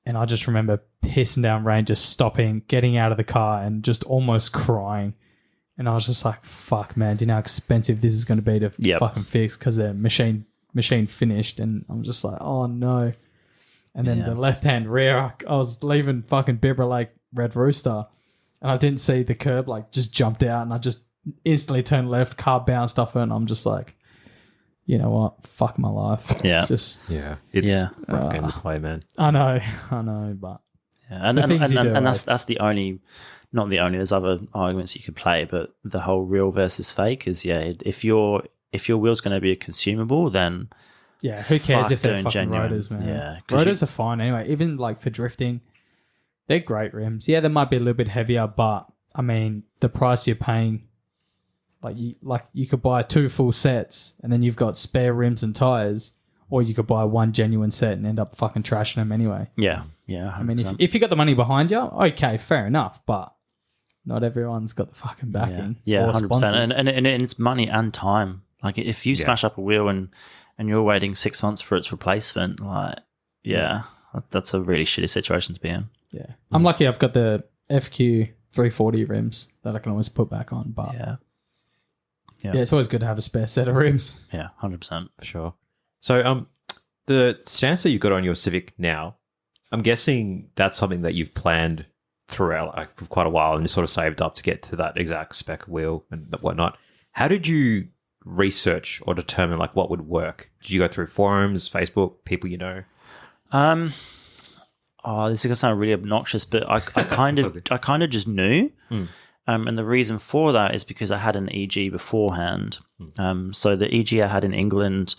And I just remember pissing down rain, just stopping, getting out of the car, and just almost crying. And I was just like, fuck, man, do you know how expensive this is going to be to fucking fix, because they're machine finished. And I'm just like, oh, no. And then the left-hand rear, I was leaving fucking Bibra Lake Red Rooster, and I didn't see the curb, like, just jumped out, and I just instantly turned left, car bounced off it, and I'm just like, you know what? Fuck my life. Yeah. It's rough game to play, man. I know, but Yeah. The things you do, And right? that's the only, not the only. There's other arguments you could play, but the whole real versus fake is if your wheel's going to be a consumable, then Yeah, who cares fuck if they're doing fucking genuine. rotors, man? Yeah, 'cause Rotors are fine anyway. Even like for drifting, they're great rims. Yeah, they might be a little bit heavier, but I mean, the price you're paying, you could buy 2 full sets and then you've got spare rims and tires, or you could buy one genuine set and end up fucking trashing them anyway. Yeah, 100%. I mean, if you got the money behind you, okay, fair enough, but not everyone's got the fucking backing. Yeah, or 100%. sponsors. And it's money and time. Like if you smash up a wheel and you're waiting 6 months for its replacement, that's a really shitty situation to be in. Yeah, I'm lucky I've got the FQ 340 rims that I can always put back on, but Yeah, it's always good to have a spare set of rims. yeah, 100%. For sure. So, the stance that you've got on your Civic now, I'm guessing that's something that you've planned throughout like, for quite a while and you sort of saved up to get to that exact spec wheel and whatnot. How did you research or determine like what would work? Did you go through forums, Facebook, people you know? This is gonna sound really obnoxious, but I kind of just knew. And the reason for that is because I had an EG beforehand. So the EG I had in England,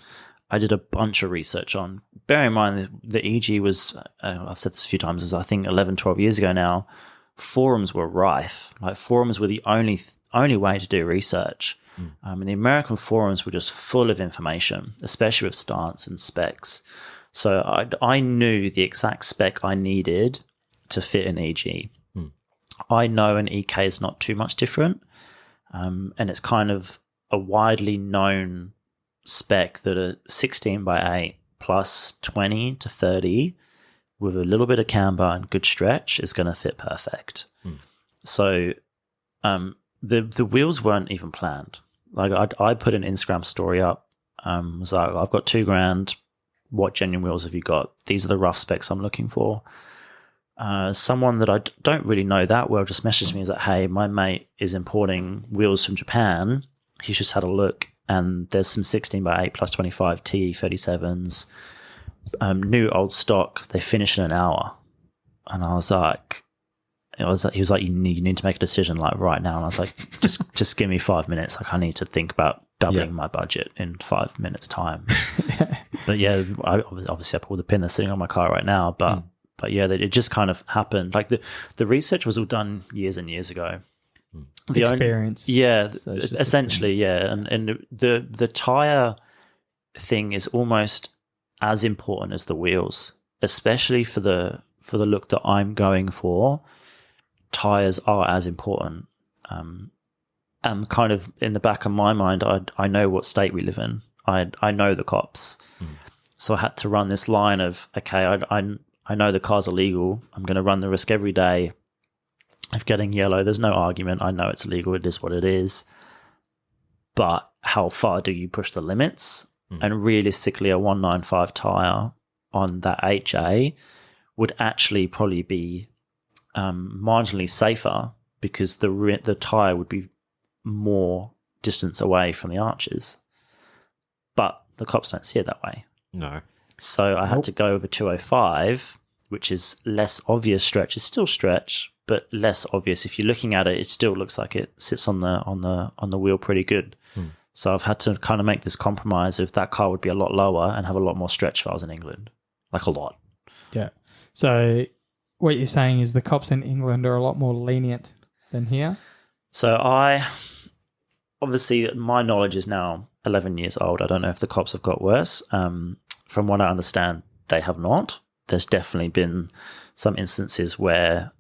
I did a bunch of research on. Bear in mind, the EG was, I've said this a few times, is I think 11, 12 years ago now, forums were rife. Like forums were the only way to do research. And the American forums were just full of information, especially with stance and specs. So I knew the exact spec I needed to fit an EG. I know an EK is not too much different, and it's kind of a widely known spec that a 16 by 8 plus 20 to 30 with a little bit of camber and good stretch is going to fit perfect. So the wheels weren't even planned. Like I put an Instagram story up, was like, I've got $2,000. What genuine wheels have you got? These are the rough specs I'm looking for. Someone that I don't really know that well just messaged me and said, hey, my mate is importing wheels from Japan. He's just had a look and there's some 16 by 8 plus 25 T37s, new old stock. They finish in an hour. And I was like, he was like, you need to make a decision like right now. And I was like, just give me 5 minutes. Like I need to think about doubling my budget in 5 minutes time. But yeah, I pulled the pin that's sitting on my car right now, but yeah, it just kind of happened. Like the research was all done years and years ago. The Experience. So essentially, experience. And the tire thing is almost as important as the wheels, especially for the look that I'm going for. Tires are as important. And kind of in the back of my mind, I know what state we live in. I know the cops. So I had to run this line of, okay, I know the car's illegal. I'm going to run the risk every day of getting yellow. There's no argument. I know it's illegal. It is what it is. But how far do you push the limits? And realistically, a 195 tire on that HA would actually probably be marginally safer because the tire would be more distance away from the arches. But the cops don't see it that way. No. So I had to go over 205, which is less obvious stretch. It's still stretch, but less obvious. If you're looking at it, it still looks like it sits on the wheel pretty good. So I've had to kind of make this compromise if that car would be a lot lower and have a lot more stretch if I was in England. Like a lot. Yeah. So what you're saying is the cops in England are a lot more lenient than here? So obviously my knowledge is now 11 years old. I don't know if the cops have got worse. From what I understand, they have not. There's definitely been some instances where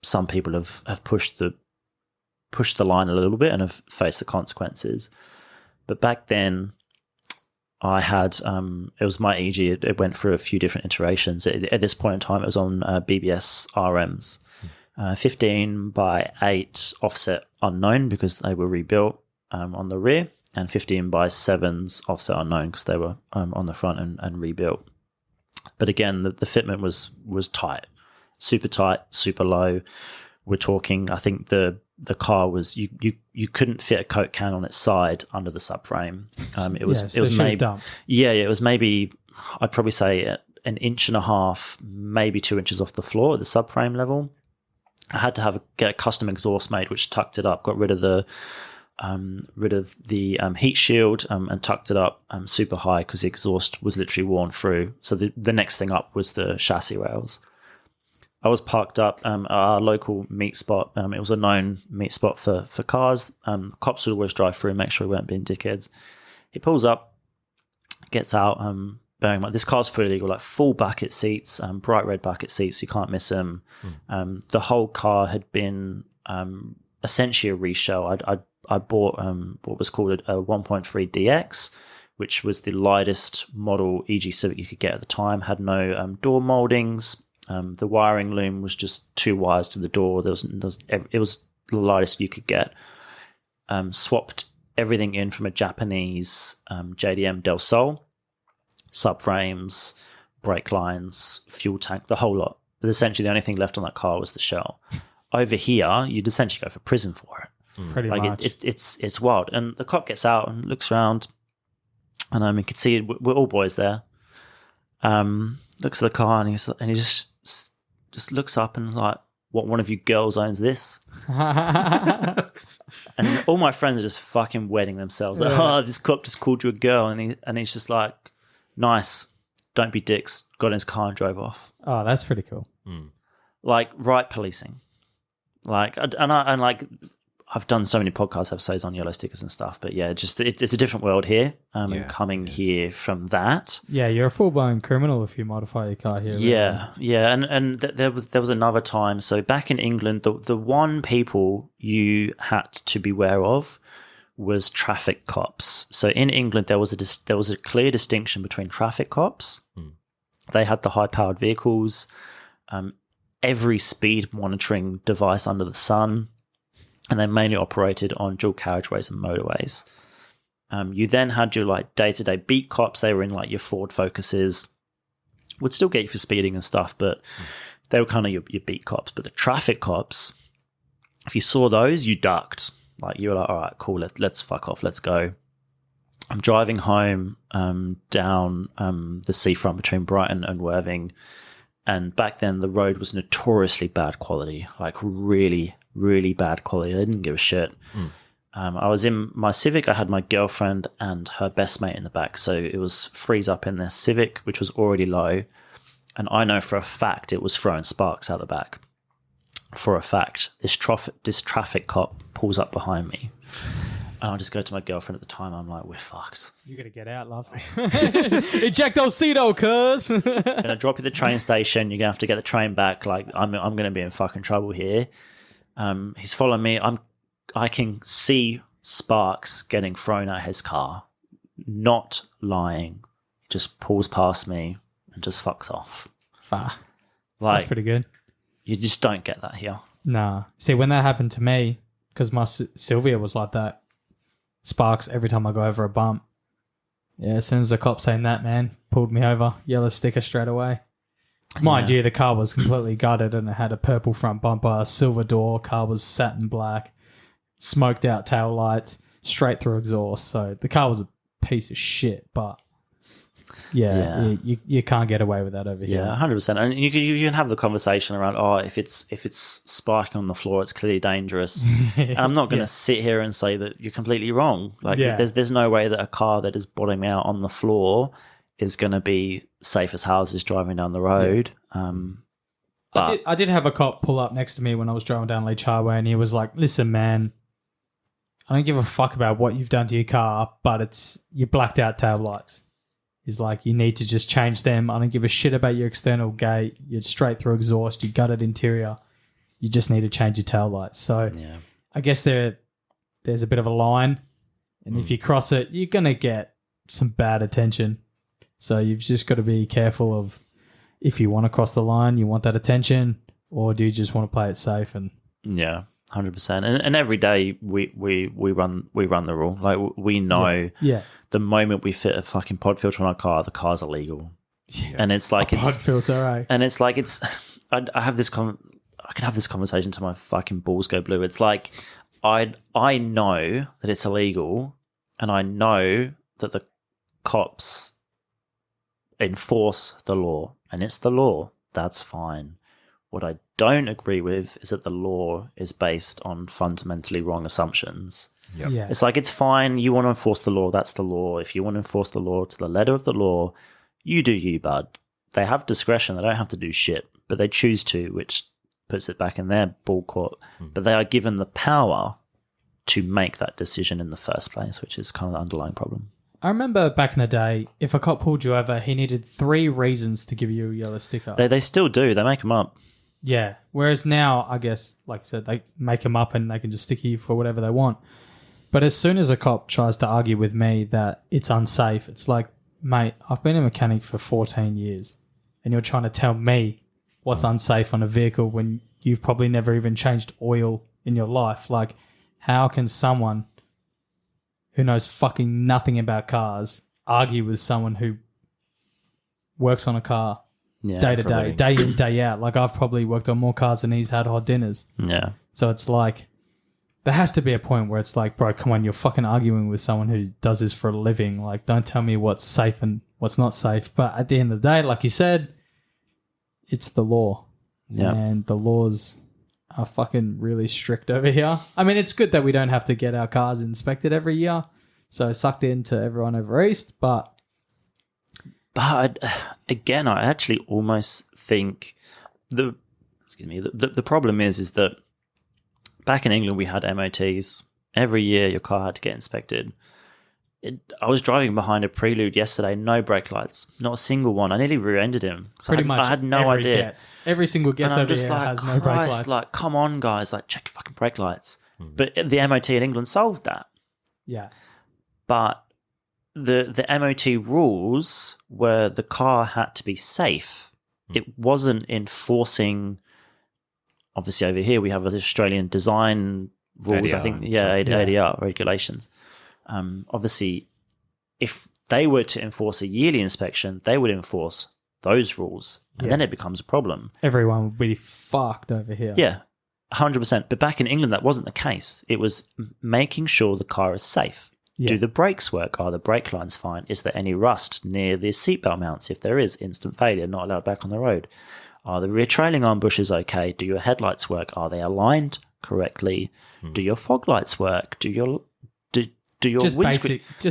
some people have pushed the line a little bit and have faced the consequences. But back then, I had it was my EG. It went through a few different iterations. At this point in time, it was on BBS RMs, 15 by 8 offset unknown because they were rebuilt on the rear, and 15 by 7s offset unknown because they were on the front and rebuilt. But again, the fitment was tight, super low. We're talking, I think the car was you couldn't fit a Coke can on its side under the subframe. It was maybe it was maybe I'd probably say an inch and a half, maybe 2 inches off the floor at the subframe level. I had to get a custom exhaust made, which tucked it up, got rid of the heat shield and tucked it up super high because the exhaust was literally worn through. So the next thing up was the chassis rails. I was parked up at our local meat spot. It was a known meat spot for cars. Cops would always drive through and make sure we weren't being dickheads. He pulls up, gets out, bearing in mind this car's fully legal, like full bucket seats, bright red bucket seats, you can't miss them. The whole car had been essentially a reshell. I bought what was called a 1.3 DX, which was the lightest model EG Civic you could get at the time. Had no door moldings. The wiring loom was just 2 wires to the door. It was the lightest you could get. Swapped everything in from a Japanese JDM Del Sol, subframes, brake lines, fuel tank, the whole lot. But essentially the only thing left on that car was the shell. Over here, you'd essentially go for prison for it. Pretty much. It's wild. And the cop gets out and looks around, and you can see we're all boys there. Looks at the car and he just looks up and is like, "What one of you girls owns this?" And all my friends are just fucking wetting themselves. Like, "Oh, this cop just called you a girl," and he's just like, "Nice, don't be dicks." Got in his car and drove off. Oh, that's pretty cool. Like right policing. Like and like I've done so many podcast episodes on yellow stickers and stuff, but yeah, just it's a different world here. And coming here from that, yeah, you're a full blown criminal if you modify your car here. Yeah, really. Yeah, and there was another time. So back in England, the one people you had to beware of was traffic cops. So in England, there was a clear distinction between traffic cops. They had the high powered vehicles, every speed monitoring device under the sun. And they mainly operated on dual carriageways and motorways. You then had your like day-to-day beat cops. They were in like your Ford Focuses. Would still get you for speeding and stuff, but they were kind of your beat cops. But the traffic cops, if you saw those, you ducked. Like you were like, all right, cool, let's fuck off, let's go. I'm driving home down the seafront between Brighton and Worthing. And back then the road was notoriously bad quality, like really, really bad quality. They didn't give a shit. I was in my Civic. I had my girlfriend and her best mate in the back. So it was freeze up in their Civic, which was already low. And I know for a fact it was throwing sparks out the back. For a fact, this traffic cop pulls up behind me. And I just go to my girlfriend at the time. I'm like, we're fucked. You gotta get out, love. Ejectocito, cuz. I'm gonna drop you at the train station. You're gonna have to get the train back. Like I'm gonna be in fucking trouble here. He's following me. I can see sparks getting thrown at his car. Not lying. He just pulls past me and just fucks off. Like, that's pretty good. You just don't get that here. Nah. See, when that happened to me, because my Sylvia was like that, sparks every time I go over a bump. Yeah, as soon as the cop saying that, man, pulled me over, yellow sticker straight away. Mind you, the car was completely gutted and it had a purple front bumper, a silver door, car was satin black, smoked out tail lights, straight through exhaust. So the car was a piece of shit, but you can't get away with that over here. Yeah, 100%. And you can have the conversation around, if it's sparking on the floor, it's clearly dangerous. And I'm not going to sit here and say that you're completely wrong. Like there's no way that a car that is bottoming out on the floor is going to be safe as houses driving down the road. But I did have a cop pull up next to me when I was driving down Leach Highway, and he was like, "Listen, man, I don't give a fuck about what you've done to your car, but it's your blacked out tail lights. He's like, you need to just change them. I don't give a shit about your external gate. You're straight through exhaust. You gutted interior. You just need to change your tail lights." So I guess there's a bit of a line, and if you cross it, you're going to get some bad attention. So you've just got to be careful of if you want to cross the line, you want that attention, or do you just want to play it safe? And 100%. And every day we run the rule. Like we know the moment we fit a fucking pod filter on our car, the car's illegal. Yeah. And it's like pod filter, right? And it's like I could have this conversation till my fucking balls go blue. It's like I know that it's illegal, and I know that the cops enforce the law, and it's the law. That's fine. What I don't agree with is that the law is based on fundamentally wrong assumptions. Yep. Yeah. It's like, it's fine. You want to enforce the law. That's the law. If you want to enforce the law to the letter of the law, you do you, bud. They have discretion. They don't have to do shit, but they choose to, which puts it back in their ball court. But they are given the power to make that decision in the first place, which is kind of the underlying problem. I remember back in the day, if a cop pulled you over, he needed 3 reasons to give you a yellow sticker. They still do. They make them up. Yeah. Whereas now, I guess, like I said, they make them up and they can just stick you for whatever they want. But as soon as a cop tries to argue with me that it's unsafe, it's like, mate, I've been a mechanic for 14 years and you're trying to tell me what's unsafe on a vehicle when you've probably never even changed oil in your life. Like, how can someone who knows fucking nothing about cars argue with someone who works on a car day to day, day in, day out? Like, I've probably worked on more cars than he's had hot dinners. Yeah. So it's like, there has to be a point where it's like, bro, come on, you're fucking arguing with someone who does this for a living. Like, don't tell me what's safe and what's not safe. But at the end of the day, like you said, it's the law. Yeah. And the laws are fucking really strict over here. I mean, it's good that we don't have to get our cars inspected every year. So sucked into everyone over east, but again, I actually almost think the problem is that back in England we had MOTs every year. Your car had to get inspected. I was driving behind a Prelude yesterday, no brake lights, not a single one. I nearly rear-ended him. Pretty much I had no idea. Every single Gets over here has no brake lights. Like, come on, guys, like, check your fucking brake lights. But the MOT in England solved that. Yeah. But the MOT rules were the car had to be safe. It wasn't enforcing. Obviously, over here we have the Australian design rules. ADR, I think, ADR regulations. Obviously, if they were to enforce a yearly inspection, they would enforce those rules, and then it becomes a problem. Everyone would be fucked over here. Yeah, 100%. But back in England, that wasn't the case. It was making sure the car is safe. Yeah. Do the brakes work? Are the brake lines fine? Is there any rust near the seatbelt mounts? If there is, instant failure, not allowed back on the road. Are the rear trailing arm bushes okay? Do your headlights work? Are they aligned correctly? Do your fog lights work? Do your just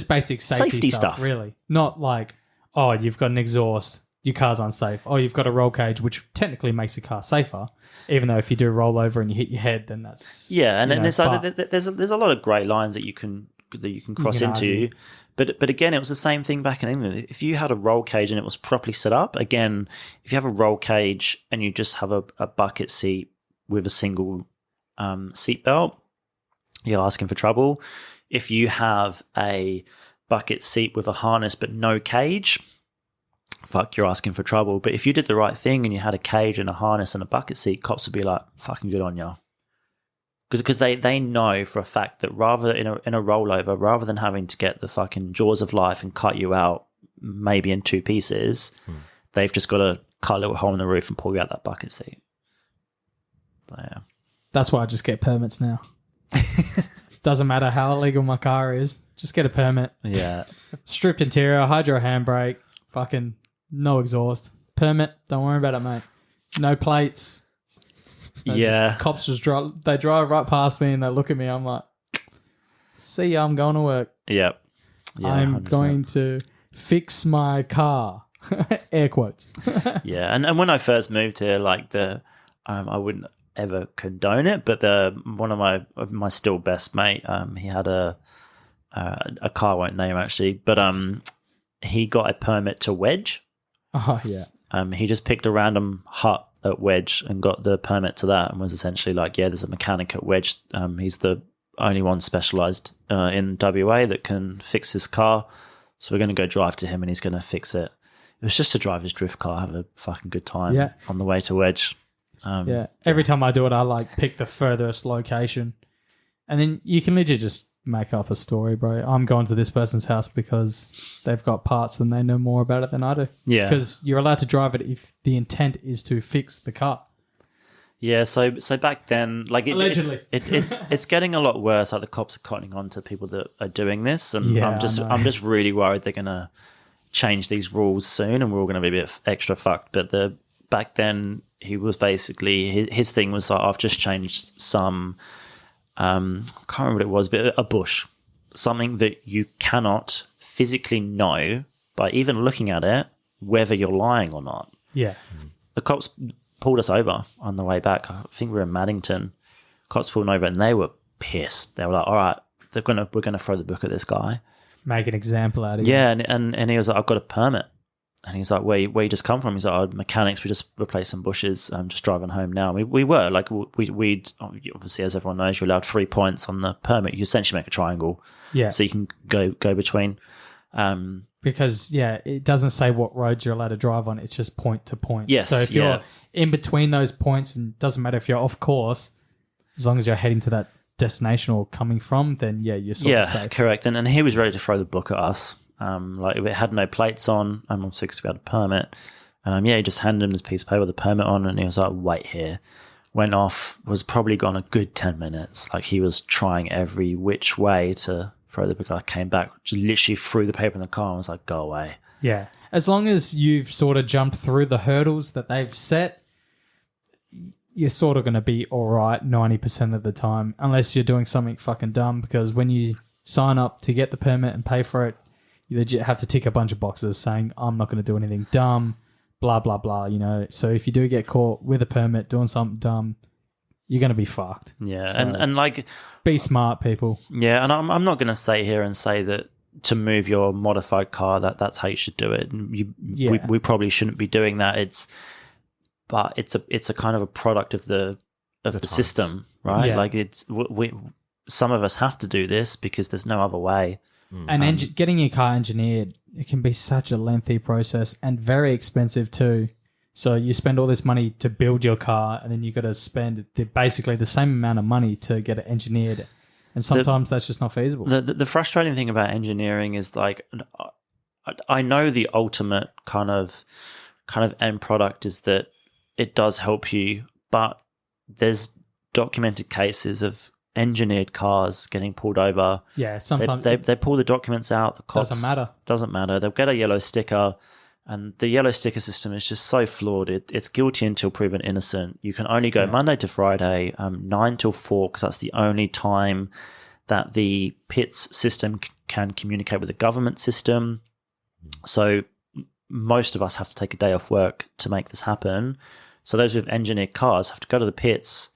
basic safety stuff, really. Not like, oh, you've got an exhaust, your car's unsafe. Oh, you've got a roll cage, which technically makes the car safer. Even though if you do roll over and you hit your head, then that's and there's a lot of grey lines that you can cross into. Argue. But again, it was the same thing back in England. If you had a roll cage and it was properly set up, again, if you have a roll cage and you just have a bucket seat with a single seatbelt, you're asking for trouble. If you have a bucket seat with a harness but no cage, fuck, you're asking for trouble. But if you did the right thing and you had a cage and a harness and a bucket seat, cops would be like, fucking good on you. Because they know for a fact that rather in a rollover, rather than having to get the fucking jaws of life and cut you out maybe in 2 pieces, they've just got to cut a little hole in the roof and pull you out that bucket seat. So, yeah. That's why I just get permits now. Doesn't matter how illegal my car is, just get a permit. Yeah. Stripped interior, hydro handbrake, fucking no exhaust. Permit, don't worry about it, mate. No plates. Cops just drive right past me and they look at me. I'm like, see ya, I'm going to work. Yep. Yeah, I'm 100%. going to fix my car. Air quotes. Yeah, and when I first moved here, like I wouldn't ever condone it, but one of my still best mate, he had a car I won't name actually, but he got a permit to wedge. Oh yeah. He just picked a random hut at Wedge and got the permit to that and was essentially like, yeah, there's a mechanic at Wedge. He's the only one specialised in WA that can fix his car. So we're going to go drive to him and he's going to fix it. It was just to drive his drift car, have a fucking good time on the way to Wedge. Every time I do it, I like pick the furthest location. And then you can literally just make up a story, bro. I'm going to this person's house because they've got parts and they know more about it than I do. Yeah. Because you're allowed to drive it if the intent is to fix the car. Yeah, so back then, like allegedly, it's getting a lot worse. Like the cops are cottoning on to people that are doing this, and I'm just really worried they're gonna change these rules soon, and we're all going to be a bit extra fucked. But back then, he was basically his thing was like, I've just changed some. I can't remember what it was, but a bush, something that you cannot physically know by even looking at it whether you're lying or not. Yeah. The cops pulled us over on the way back. I think we were in Maddington. Cops pulled over and they were pissed. They were like, all right, we're gonna throw the book at this guy. Make an example out of you. Yeah, and he was like, I've got a permit. And he's like, where you just come from? He's like, mechanics, we just replaced some bushes. I'm just driving home now. We were like, we'd obviously, as everyone knows, you're allowed 3 points on the permit. You essentially make a triangle. Yeah. So you can go between. Because, it doesn't say what roads you're allowed to drive on. It's just point to point. Yes. So if you're in between those points, and it doesn't matter if you're off course, as long as you're heading to that destination or coming from, then, you're sort of safe. Yeah, correct. And he was ready to throw the book at us. Like it had no plates on. I'm obviously because we had a permit. And he just handed him this piece of paper with a permit on, and he was like, wait here. Went off, was probably gone a good 10 minutes. Like he was trying every which way to throw the book. I came back, just literally threw the paper in the car and was like, go away. Yeah. As long as you've sort of jumped through the hurdles that they've set, you're sort of going to be all right 90% of the time, unless you're doing something fucking dumb, because when you sign up to get the permit and pay for it, you legit have to tick a bunch of boxes saying, I'm not going to do anything dumb, blah, blah, blah, So if you do get caught with a permit doing something dumb, you're going to be fucked. Yeah, So and like... Be smart, people. Yeah, and I'm not going to stay here and say that to move your modified car, that's how you should do it. We probably shouldn't be doing that. But it's a kind of a product of the system, right? Yeah. Like some of us have to do this because there's no other way. And getting your car engineered, it can be such a lengthy process and very expensive too. So you spend all this money to build your car, and then you got to spend basically the same amount of money to get it engineered. And sometimes that's just not feasible. The frustrating thing about engineering is like, I know the ultimate kind of end product is that it does help you, but there's documented cases of engineered cars getting pulled over. Yeah, sometimes they pull the documents out. The cops doesn't matter. They'll get a yellow sticker, and the yellow sticker system is just so flawed. It's guilty until proven innocent. You can only go Monday to Friday, 9 till 4, because that's the only time that the PITS system can communicate with the government system. So most of us have to take a day off work to make this happen. So those with engineered cars have to go to the pits,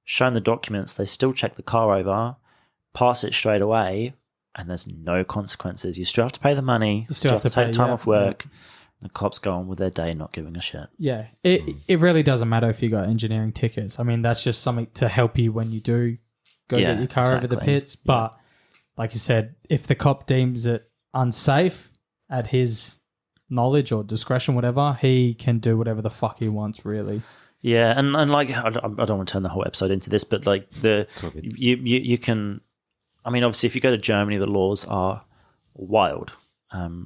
show them the documents, they still check the car over, pass it straight away, and there's no consequences. You still have to pay the money, you still have to take time off work. Yeah. The cops go on with their day not giving a shit. Yeah, it really doesn't matter if you got engineering tickets. I mean, that's just something to help you when you do go get your car over the pits. But like you said, if the cop deems it unsafe at his knowledge or discretion, whatever, he can do whatever the fuck he wants, really. Yeah, and like I don't want to turn the whole episode into this, but like you can, I mean, obviously if you go to Germany, the laws are wild,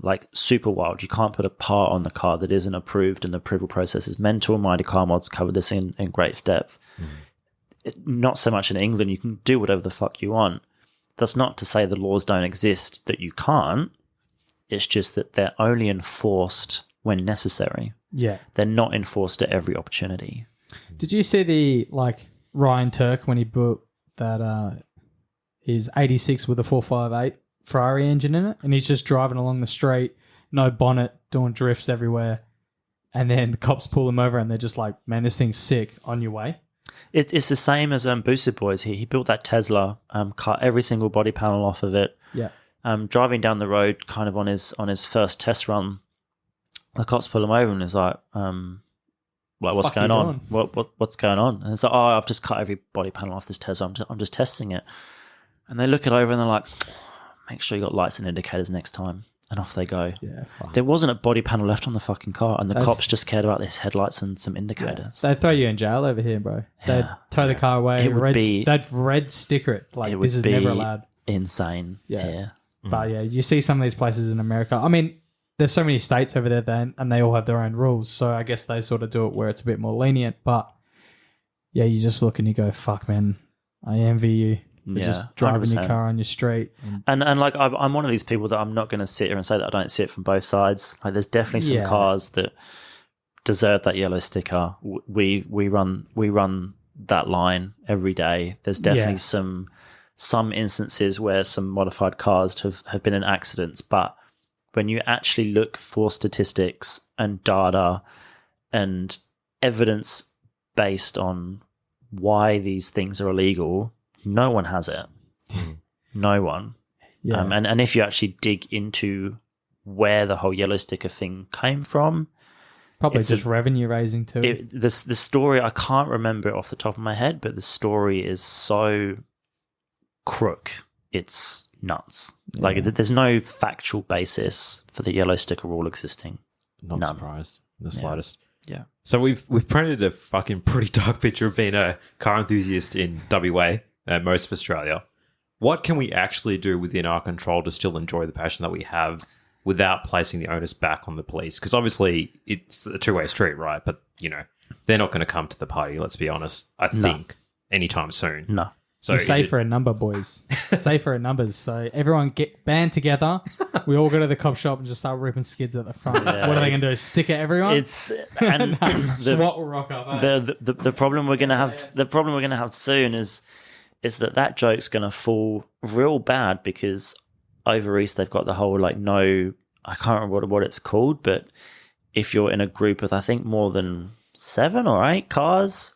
like super wild. You can't put a part on the car that isn't approved, and the approval process is mental. Mighty Car Mods covered this in great depth. Not so much in England. You can do whatever the fuck you want. That's not to say the laws don't exist that you can't. It's just that they're only enforced when necessary. Yeah. They're not enforced at every opportunity. Did you see the, Ryan Turk when he built that, his 86 with a 458 Ferrari engine in it? And he's just driving along the street, no bonnet, doing drifts everywhere. And then the cops pull him over and they're just like, man, this thing's sick, on your way. It's the same as Boosted Boys. He built that Tesla, cut every single body panel off of it. Yeah. Driving down the road, kind of on his first test run, the cops pull him over and is like, what's going on? What's going on? And it's like, I've just cut every body panel off this Tesla. I'm just testing it. And they look it over and they're like, make sure you got lights and indicators next time. And off they go. Yeah, fuck. There wasn't a body panel left on the fucking car, and the cops just cared about his headlights and some indicators. They'd throw you in jail over here, bro. They'd tow the car away. They'd red sticker it. Like, this is never allowed. Insane. Yeah. But yeah, you see some of these places in America. I mean, there's so many states over there then, and they all have their own rules. So I guess they sort of do it where it's a bit more lenient. But yeah, you just look and you go, fuck, man, I envy you. for Yeah, just driving 100%. your car on your street. And like I'm one of these people that I'm not going to sit here and say that I don't see it from both sides. Like there's definitely some cars that deserve that yellow sticker. We run that line every day. There's definitely some instances where some modified cars have been in accidents, but when you actually look for statistics and data and evidence based on why these things are illegal, no one has it. No one. Yeah. And if you actually dig into where the whole yellow sticker thing came from, Probably it's just revenue raising too. the story, I can't remember it off the top of my head, but the story is so crook. It's nuts. Like there's no factual basis for the yellow sticker rule existing. Not None. surprised in the slightest. Yeah. So we've painted a fucking pretty dark picture of being a car enthusiast in WA and most of Australia. What can we actually do within our control to still enjoy the passion that we have without placing the onus back on the police? Because obviously it's a two-way street, right? But, you know, they're not going to come to the party, let's be honest, I think, anytime soon. No. So You're safer in number, boys. Safer in numbers. So everyone get band together. We all go to the cop shop and just start ripping skids at the front. Yeah. What are they going to do? Stick at everyone? It's and SWAT will rock up. the problem we're gonna have soon is that joke's gonna fall real bad because over east they've got the whole like no, I can't remember what it's called, but if you're in a group of I think more than 7 or 8 cars,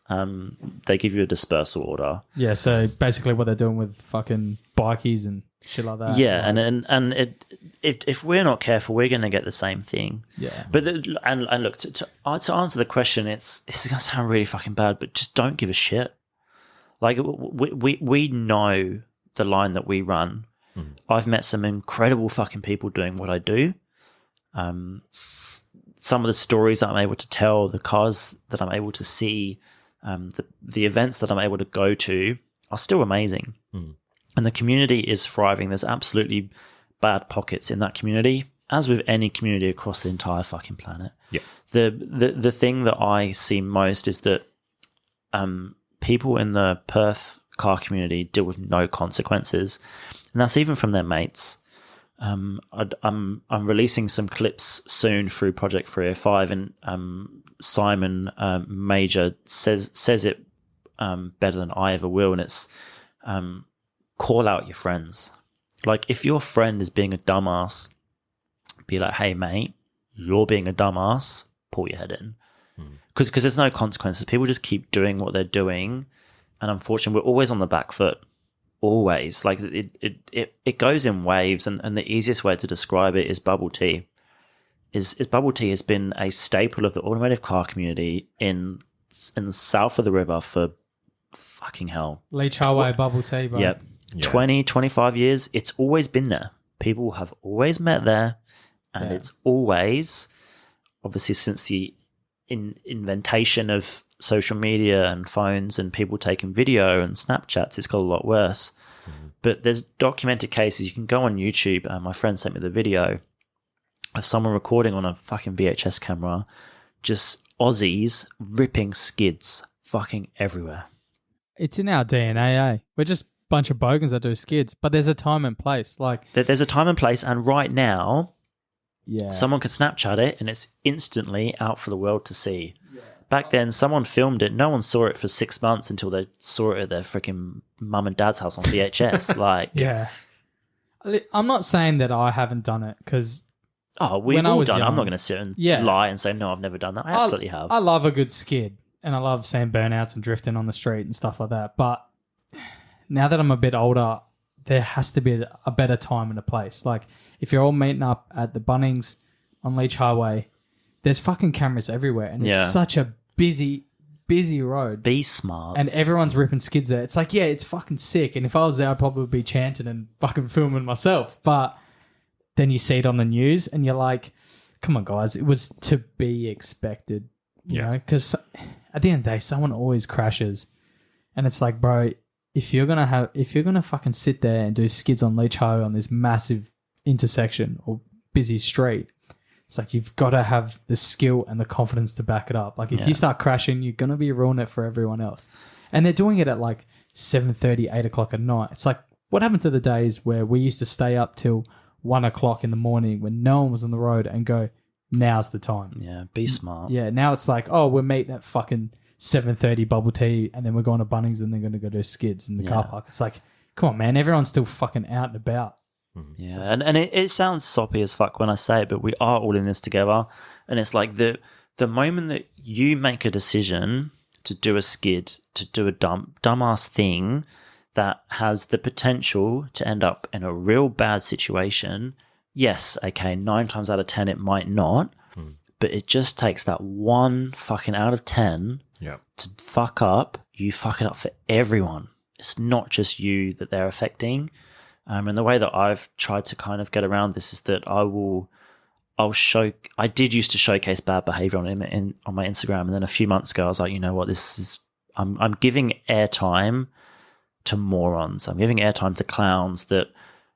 they give you a dispersal order. Yeah, so basically what they're doing with fucking bikies and shit like that. Yeah, like, and if we're not careful, we're going to get the same thing. Yeah. But and look, to answer the question, it's going to sound really fucking bad, but just don't give a shit. Like we know the line that we run. I've met some incredible fucking people doing what I do. Some of the stories that I'm able to tell, the cars that I'm able to see, the events that I'm able to go to are still amazing. And the community is thriving. There's absolutely bad pockets in that community, as with any community across the entire fucking planet. Yeah. The thing that I see most is that people in the Perth car community deal with no consequences, and that's even from their mates. I'm releasing some clips soon through Project 305, and Simon Major says it better than I ever will, and it's call out your friends. Like if your friend is being a dumbass, be like, hey mate, you're being a dumbass, pull your head in, because there's no consequences. People just keep doing what they're doing, and unfortunately we're always on the back foot. Always. Like it goes in waves, and the easiest way to describe it is bubble tea. Is bubble tea has been a staple of the automotive car community in the south of the river for fucking hell. Leach Highway bubble tea, bro. Yep. 20, 25 years, it's always been there. People have always met there, and it's always, obviously since the inventation of social media and phones and people taking video and Snapchats, it's got a lot worse. But there's documented cases. You can go on YouTube. My friend sent me the video of someone recording on a fucking VHS camera, just Aussies ripping skids fucking everywhere. It's in our DNA, eh? We're just a bunch of bogans that do skids, but there's a time and place. Like there's a time and place, and right now, yeah, someone could Snapchat it and it's instantly out for the world to see. Back then, someone filmed it. No one saw it for 6 months until they saw it at their freaking mum and dad's house on VHS. Like, yeah. I'm not saying that I haven't done it because we've all done it. young, I'm not going to sit and lie and say, no, I've never done that. I absolutely have. I love a good skid and I love seeing burnouts and drifting on the street and stuff like that. But now that I'm a bit older, there has to be a better time and a place. Like, if you're all meeting up at the Bunnings on Leach Highway, there's fucking cameras everywhere, and it's such a busy road. Be smart. And everyone's ripping skids there. It's like, yeah, it's fucking sick. And if I was there, I'd probably be chanting and fucking filming myself. But then you see it on the news, and you're like, come on, guys, it was to be expected. You know? Because at the end of the day, someone always crashes. And it's like, bro, if you're gonna fucking sit there and do skids on Leach Highway on this massive intersection or busy street, it's like you've got to have the skill and the confidence to back it up. Like if you start crashing, you're going to be ruining it for everyone else. And they're doing it at like 7:30, 8 o'clock at night. It's like, what happened to the days where we used to stay up till 1 o'clock in the morning when no one was on the road and go, now's the time. Yeah, be smart. Yeah, now it's like, oh, we're meeting at fucking 7:30 bubble tea and then we're going to Bunnings and then going to go do skids in the car park. It's like, come on, man, everyone's still fucking out and about. Yeah, so. and it sounds soppy as fuck when I say it, but we are all in this together. And it's like the moment that you make a decision to do a skid, to do a dumbass thing that has the potential to end up in a real bad situation, yes, okay, 9 times out of 10 it might not, but it just takes that one fucking out of 10 to fuck up. You fuck it up for everyone. It's not just you that they're affecting. And the way that I've tried to kind of get around this is that I did used to showcase bad behavior on my Instagram, and then a few months ago I was like, you know what, I'm giving airtime to morons. I'm giving airtime to clowns that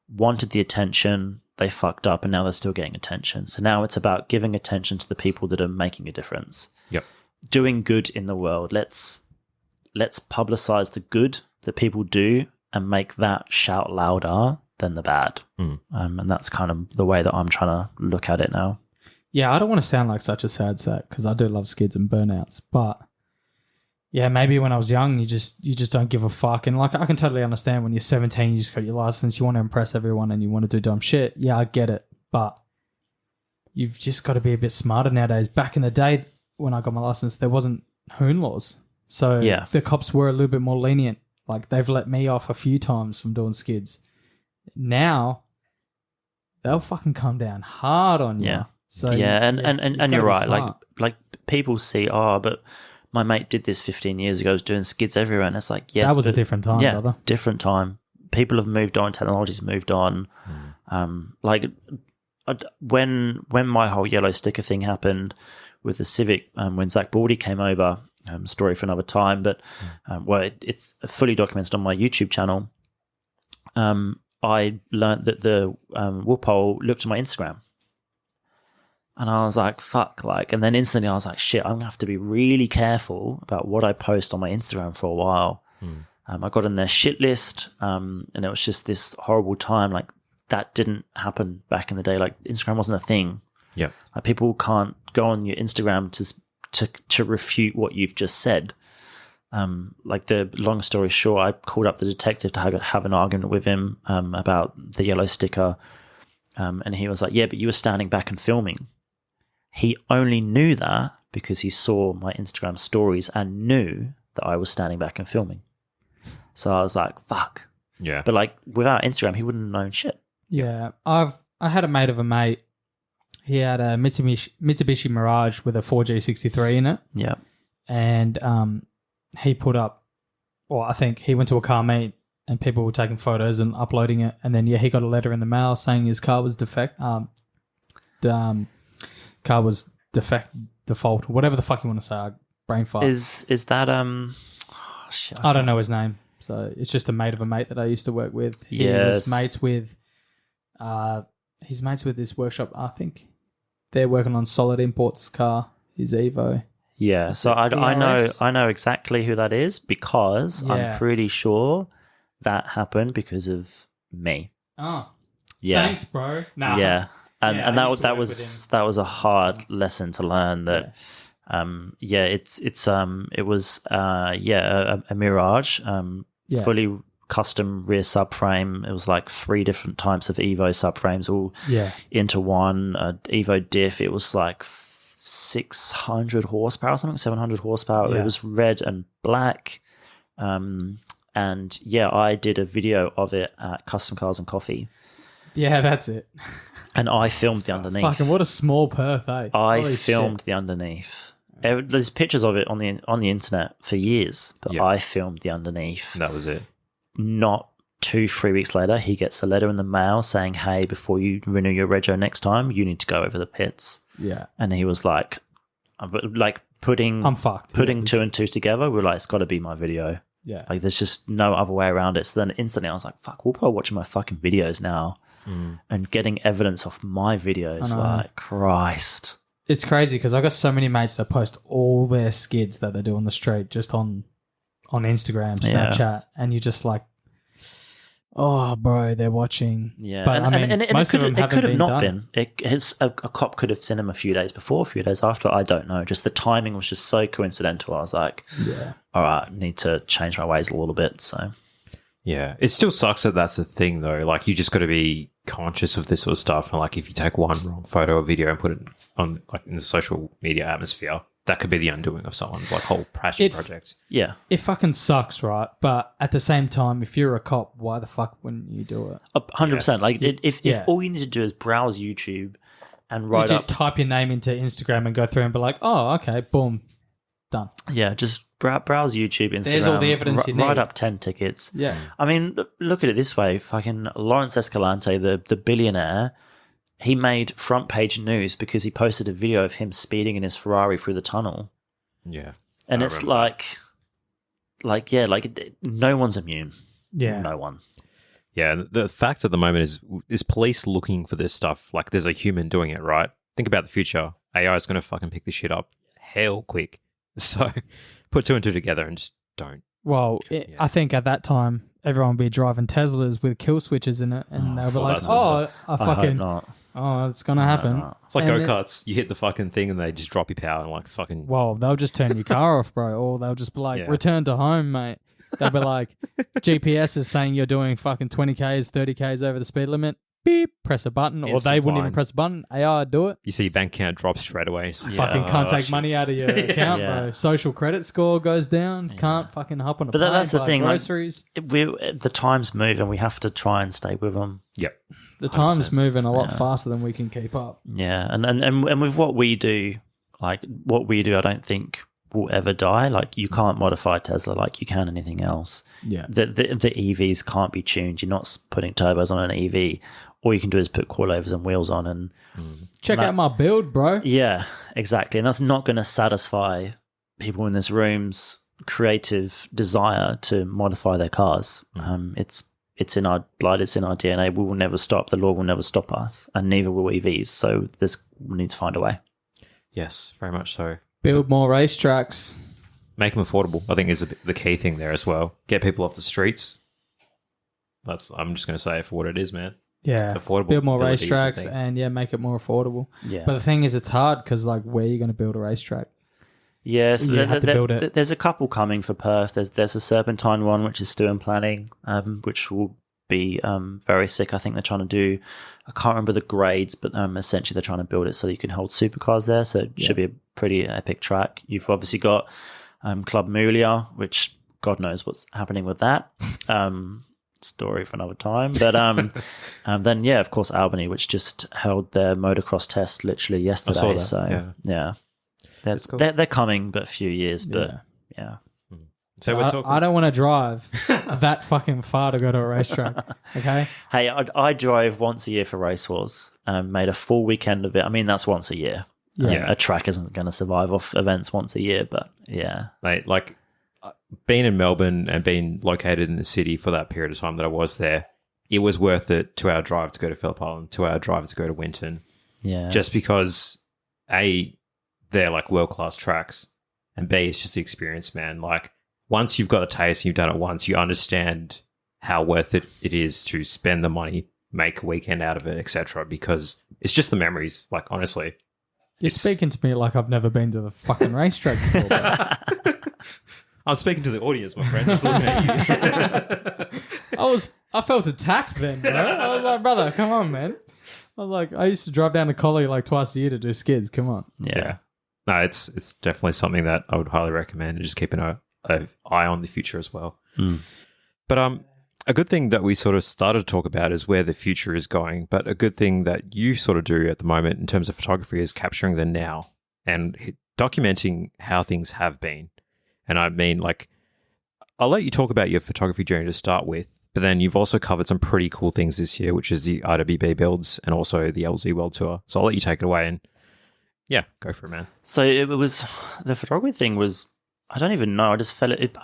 wanted the attention, they fucked up, and now they're still getting attention. So now it's about giving attention to the people that are making a difference. Yep. Doing good in the world. Let's publicize the good that people do and make that shout louder than the bad. And that's kind of the way that I'm trying to look at it now. Yeah, I don't want to sound like such a sad sack because I do love skids and burnouts, but yeah, maybe when I was young, you just don't give a fuck. And like, I can totally understand when you're 17, you just got your license, you want to impress everyone and you want to do dumb shit. Yeah, I get it. But you've just got to be a bit smarter nowadays. Back in the day when I got my license, there wasn't hoon laws. So the cops were a little bit more lenient. Like, they've let me off a few times from doing skids. Now, they'll fucking come down hard on you. Yeah. So and you're right. Like people see, but my mate did this 15 years ago, was doing skids everywhere. And it's like, yes. That was a different time, brother. Different time. People have moved on. Technology's moved on. When my whole yellow sticker thing happened with the Civic, when Zach Baldy came over, story for another time, but it's fully documented on my YouTube channel. I learned that the Whoopole looked at my Instagram, and I was like, fuck, and then instantly I was like, shit, I'm gonna have to be really careful about what I post on my Instagram for a while. I got in their shit list, and it was just this horrible time. Like, that didn't happen back in the day. Like, Instagram wasn't a thing. Yeah, like, people can't go on your Instagram to refute what you've just said. Like, the long story short, I called up the detective to have an argument with him about the yellow sticker, and he was like, yeah, but you were standing back and filming. He only knew that because he saw my Instagram stories and knew that I was standing back and filming. So I was like, fuck. Yeah. But like, without Instagram, he wouldn't have known shit. Yeah. I had a mate of a mate. He had a Mitsubishi Mirage with a 4G63 in it. Yeah. And he put up, well, I think he went to a car meet and people were taking photos and uploading it. And then, he got a letter in the mail saying his car was default, whatever the fuck you want to say. Brain fart. Is that, shit, I don't know his name. So it's just a mate of a mate that I used to work with. He was mates with, he's mates with this workshop. I think they're working on Solid Imports car, his Evo. Yeah, so I know exactly who that is because I'm pretty sure that happened because of me. Oh, yeah. Thanks, bro. Nah. Yeah, and that was a hard lesson to learn. That it was a Mirage, fully custom rear subframe. It was like 3 different types of Evo subframes all into one. Evo diff. It was like 600 horsepower, something 700 horsepower. It was red and black. And I did a video of it at Custom Cars and Coffee. Yeah, that's it. And I filmed the underneath. Fucking what a small perth, eh? I filmed the underneath. There's pictures of it on the internet for years, but I filmed the underneath. That was it. Not 2-3 weeks later, he gets a letter in the mail saying, hey, before you renew your rego next time, you need to go over the pits. Yeah. And he was like putting I'm fucked. Putting 2 and 2 together, we were like, it's got to be my video. Yeah. Like, there's just no other way around it. So then instantly I was like, fuck, we'll probably watching my fucking videos now and getting evidence off my videos. Like, Christ. It's crazy because I got so many mates that post all their skids that they do on the street just on on Instagram, Yeah. Snapchat, and you're just like, oh, bro, they're watching. Yeah, But I mean, most of them it could haven't have not done. been. A cop could have seen him a few days before, a few days after. I don't know. Just the timing was just so coincidental. I was like, Yeah. all right, I need to change my ways a little bit. So Yeah, it still sucks that that's a thing though. Like you just got to be conscious of this sort of stuff. And like if you take one wrong photo or video and put it on like in the social media atmosphere, that could be the undoing of someone's like whole passion project. yeah, It fucking sucks, right? But at the same time, if you're a cop, why the fuck wouldn't you do it? 100%. Like if Yeah. all you need to do is browse YouTube and You write just up, type your name into Instagram and go through and be like, oh, okay, boom, done. yeah, just browse YouTube, Instagram. There's all the evidence you Write need. up 10 tickets. Yeah. I mean, look at it this way. Fucking Lawrence Escalante, the billionaire, he made front page news because he posted a video of him speeding in his Ferrari through the tunnel. Yeah. And I it's remember no one's immune. Yeah. No one. Yeah, the fact at the moment is police looking for this stuff. Like there's a human doing it, right? Think about the future. AI is going to fucking pick this shit up hell quick. So put two and two together and just don't. Well, I think at that time, everyone would be driving Teslas with kill switches in it, and they'll be fuck, like, that's oh, I I hope fucking, not. oh, it's going to happen. no. It's like And go-karts. You hit the fucking thing and they just drop your power and like fucking... Well, they'll just turn your car off, bro, or they'll just be like, Yeah. return to home, mate. They'll be like, GPS is saying you're doing fucking 20 Ks, 30 Ks over the speed limit. Beep, press a button, or Instant they wouldn't fine. even press a button. AI do it. You see your bank account drop straight away. It's like, Fucking can't take shit. money out of your account, Yeah. bro. Social credit score goes down. Can't fucking hop on a But plane, that's the buy thing, like, groceries. The times move and we have to try and stay with them. Yep. The time's 100%. moving a lot faster than we can keep up. Yeah, and with what we do, I don't think will ever die. Like you can't modify Tesla like you can anything else. Yeah. The EVs can't be tuned. You're not putting turbos on an EV. All you can do is put coilovers and wheels on, and Check out my build, bro. yeah, exactly. And that's not going to satisfy people in this room's creative desire to modify their cars. It's in our blood. It's in our DNA. We will never stop. The law will never stop us, and neither will EVs. So we need to find a way. Yes, very much so. Build more racetracks. Make them affordable, I think, is the key thing there as well. Get people off the streets. I'm just going to say it for what it is, man. Yeah. Affordable Build more ability is the racetracks thing. and, make it more affordable. Yeah. But the thing is, it's hard because, like, where are you going to build a racetrack? Yes, You have to build it. there's a couple coming for Perth. There's a Serpentine one which is still in planning, which will be very sick. I think they're trying to do. I can't remember the grades, but essentially they're trying to build it so that you can hold supercars there. So it should be a pretty epic track. You've obviously got Club Mulia, which God knows what's happening with that. Story for another time. But then of course Albany, which just held their motocross test literally yesterday. saw that, So yeah. Cool. They're coming, but a few years. But yeah. So we're talking... I don't want to drive that fucking far to go to a racetrack. Okay. Hey, I drive once a year for Race Wars. Made a full weekend of it. I mean, that's once a year. Yeah. A track isn't going to survive off events once a year, but yeah. Mate, like being in Melbourne and being located in the city for that period of time that I was there, it was worth it. 2-hour drive to go to Phillip Island, 2-hour drive to go to Winton. Yeah. Just because they're like world-class tracks, and B, it's just the experience, man. Like once you've got a taste and you've done it once, you understand how worth it is to spend the money, make a weekend out of it, etc. Because it's just the memories, like honestly. You're speaking to me like I've never been to the fucking racetrack before. Bro. I'm speaking to the audience, my friend. Just looking at you. I felt attacked then, bro. I was like, brother, come on, man. I was like, I used to drive down to Collie like twice a year to do skids. Come on. Yeah. No, it's definitely something that I would highly recommend, and just keeping an eye on the future as well. But a good thing that we sort of started to talk about is where the future is going. But a good thing that you sort of do at the moment in terms of photography is capturing the now and documenting how things have been. And I mean, like, I'll let you talk about your photography journey to start with, but then you've also covered some pretty cool things this year, which is the IWB builds and also the LZ World Tour. So I'll let you take it away and go for it, man. So it was the photography thing was, I don't even know. I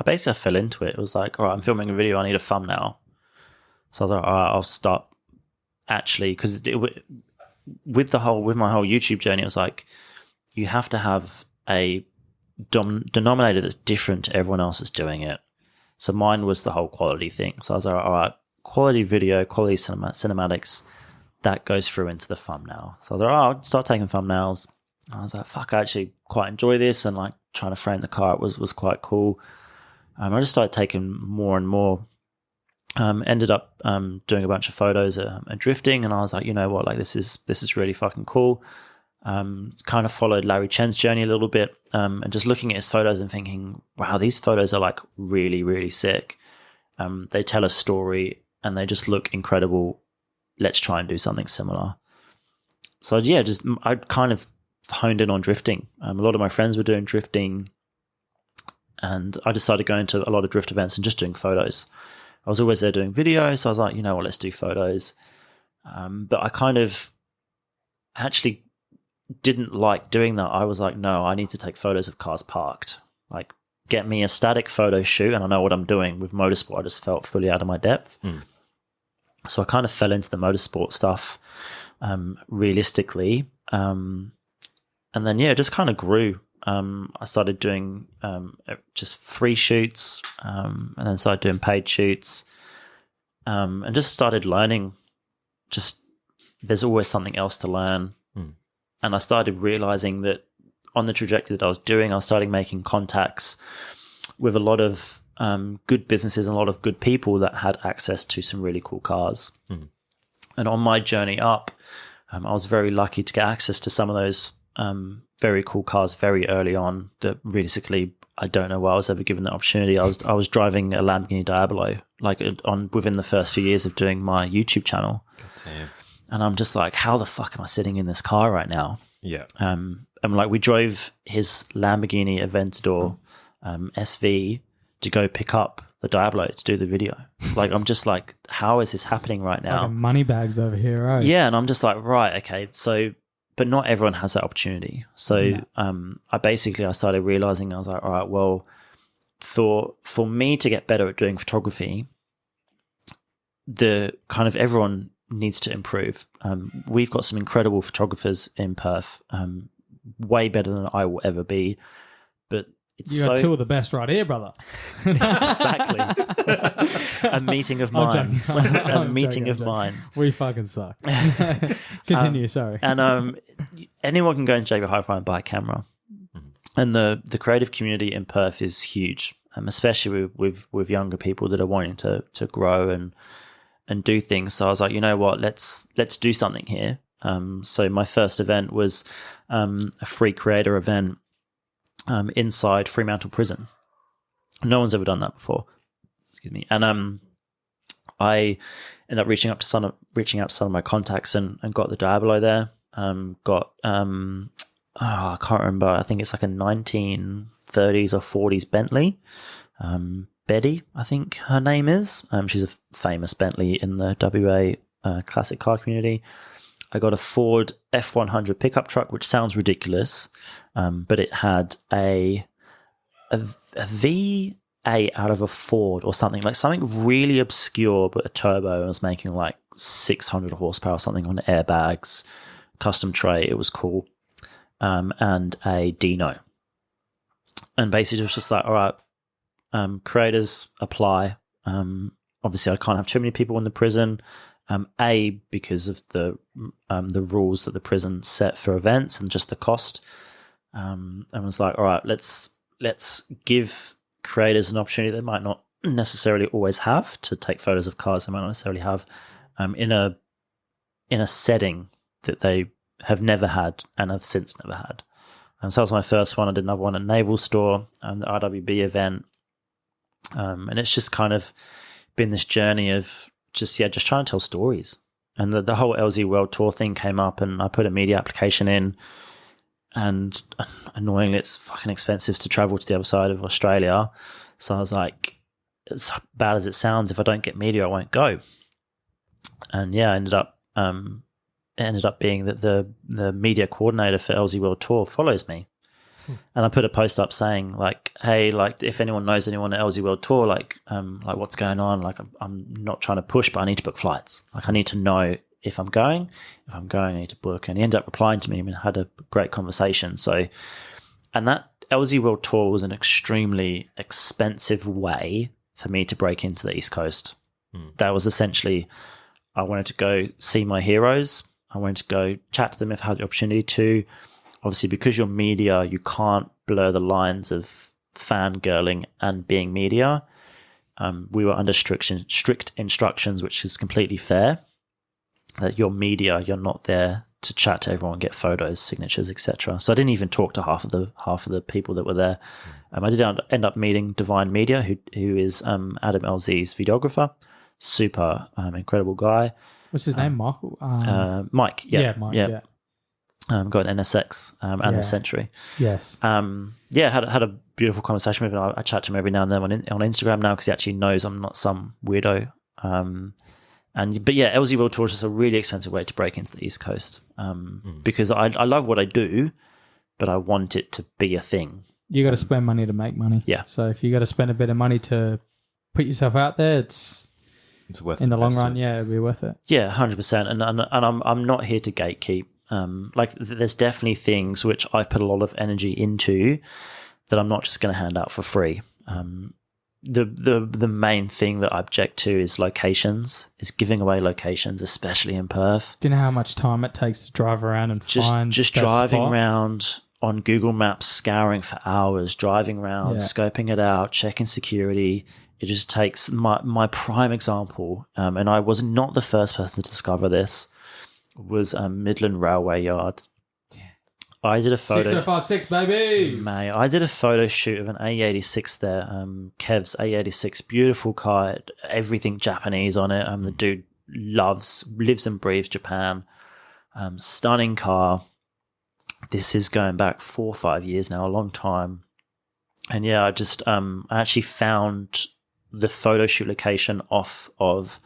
basically fell into it. It was like, all right, I'm filming a video. I need a thumbnail. So I was like, all right, I'll start actually, because with my whole YouTube journey, it was like, you have to have a denominator that's different to everyone else that's doing it. So mine was the whole quality thing. So I was like, all right, quality video, quality cinematics, that goes through into the thumbnail. So I was like, oh, I'll start taking thumbnails. I was like, fuck, I actually quite enjoy this, and like trying to frame the car was quite cool. I just started taking more and more. Ended up doing a bunch of photos and drifting, and I was like, you know what, like this is really fucking cool. Kind of followed Larry Chen's journey a little bit, and just looking at his photos and thinking, wow, these photos are like really, really sick. They tell a story and they just look incredible. Let's try and do something similar. So yeah, I kind of honed in on drifting. A lot of my friends were doing drifting, and I decided going to a lot of drift events and just doing photos. I was always there doing videos, so I was like, you know what, let's do photos. But I kind of actually didn't like doing that. I was like, no, I need to take photos of cars parked. Like, get me a static photo shoot, and I know what I'm doing. With motorsport, I just felt fully out of my depth. So I kind of fell into the motorsport stuff realistically. And then, yeah, it just kind of grew. I started doing just free shoots, and then started doing paid shoots, and just started learning. Just there's always something else to learn. And I started realizing that on the trajectory that I was doing, I was starting making contacts with a lot of good businesses and a lot of good people that had access to some really cool cars. And on my journey up, I was very lucky to get access to some of those very cool cars very early on. That realistically, I don't know why I was ever given the opportunity. I was driving a Lamborghini Diablo like within the first few years of doing my YouTube channel. Damn. And I'm just like, how the fuck am I sitting in this car right now? Yeah. And like we drove his Lamborghini Aventador SV to go pick up the Diablo to do the video. Like, I'm just like, how is this happening right now? Like money bags over here, right? Yeah, and I'm just like, right, okay. So, but not everyone has that opportunity. So I started realizing, I was like, all right, well, for me to get better at doing photography, the kind of everyone needs to improve. We've got some incredible photographers in Perth, way better than I will ever be. But you got two of the best right here, brother. Exactly. A meeting of minds. A meeting of minds. We fucking suck. Continue, sorry. And anyone can go and JB Hi-Fi and buy a camera. And the creative community in Perth is huge, especially with younger people that are wanting to grow and do things. So I was like, you know what, let's do something here. So my first event was a free creator event inside Fremantle Prison. No one's ever done that before. Excuse me. And I ended up reaching out to some of my contacts and got the Diablo there. I can't remember. I think it's like a 1930s or 40s Bentley. Betty, I think her name is. She's a famous Bentley in the WA classic car community. I got a Ford F100 pickup truck, which sounds ridiculous, but it had a V8 out of a Ford or something, like something really obscure, but a turbo. I was making like 600 horsepower or something on airbags, custom tray. It was cool. And a Dino. And basically it was just like, all right, creators apply. Obviously I can't have too many people in the prison. Because of the rules that the prison set for events and just the cost. And was like, all right, let's give creators an opportunity they might not necessarily always have to take photos of cars they might not necessarily have in a setting that they have never had and have since never had. So that was my first one. I did another one at Naval Store, the RWB event. And it's just kind of been this journey of just trying to tell stories. And the whole LZ World Tour thing came up, and I put a media application in, and annoyingly it's fucking expensive to travel to the other side of Australia. So I was like, as bad as it sounds, if I don't get media, I won't go. And yeah, it ended up being that the media coordinator for LZ World Tour follows me. And I put a post up saying like, hey, like if anyone knows anyone at LZ World Tour, like what's going on? Like I'm not trying to push, but I need to book flights. Like I need to know if I'm going. If I'm going, I need to book. And he ended up replying to me and had a great conversation. So, and that LZ World Tour was an extremely expensive way for me to break into the East Coast. That was essentially, I wanted to go see my heroes. I wanted to go chat to them if I had the opportunity to. Obviously, because you're media, you can't blur the lines of fangirling and being media. We were under strict instructions, which is completely fair. That you're media, you're not there to chat to everyone, get photos, signatures, etc. So I didn't even talk to half of the people that were there. I did end up meeting Divine Media, who is Adam LZ's videographer. Super incredible guy. What's his name? Michael? Mike. Yeah, Mike. Yeah. Got an NSX and the Century. Yes. Had a beautiful conversation with him. I chat to him every now and then on Instagram now because he actually knows I'm not some weirdo. But LZ World Tour is just a really expensive way to break into the East Coast because I love what I do, but I want it to be a thing. You got to spend money to make money. Yeah. So if you got to spend a bit of money to put yourself out there, it's worth in the long run. Yeah, it'd be worth it. Yeah, 100%. And I'm not here to gatekeep. There's definitely things which I've put a lot of energy into that I'm not just going to hand out for free. The main thing that I object to is locations, is giving away locations, especially in Perth. Do you know how much time it takes to drive around and find just that driving spot? around on Google Maps, scouring for hours, driving around, scoping it out, checking security. It just takes my prime example, and I was not the first person to discover this, was Midland Railway Yard. I did a photo. 6056, baby. Mate, I did a photo shoot of an A86 there. Kev's A86, beautiful car, everything Japanese on it. The dude lives and breathes Japan. Stunning car. This is going back 4 or 5 years now, a long time. And yeah, I just I actually found the photo shoot location off of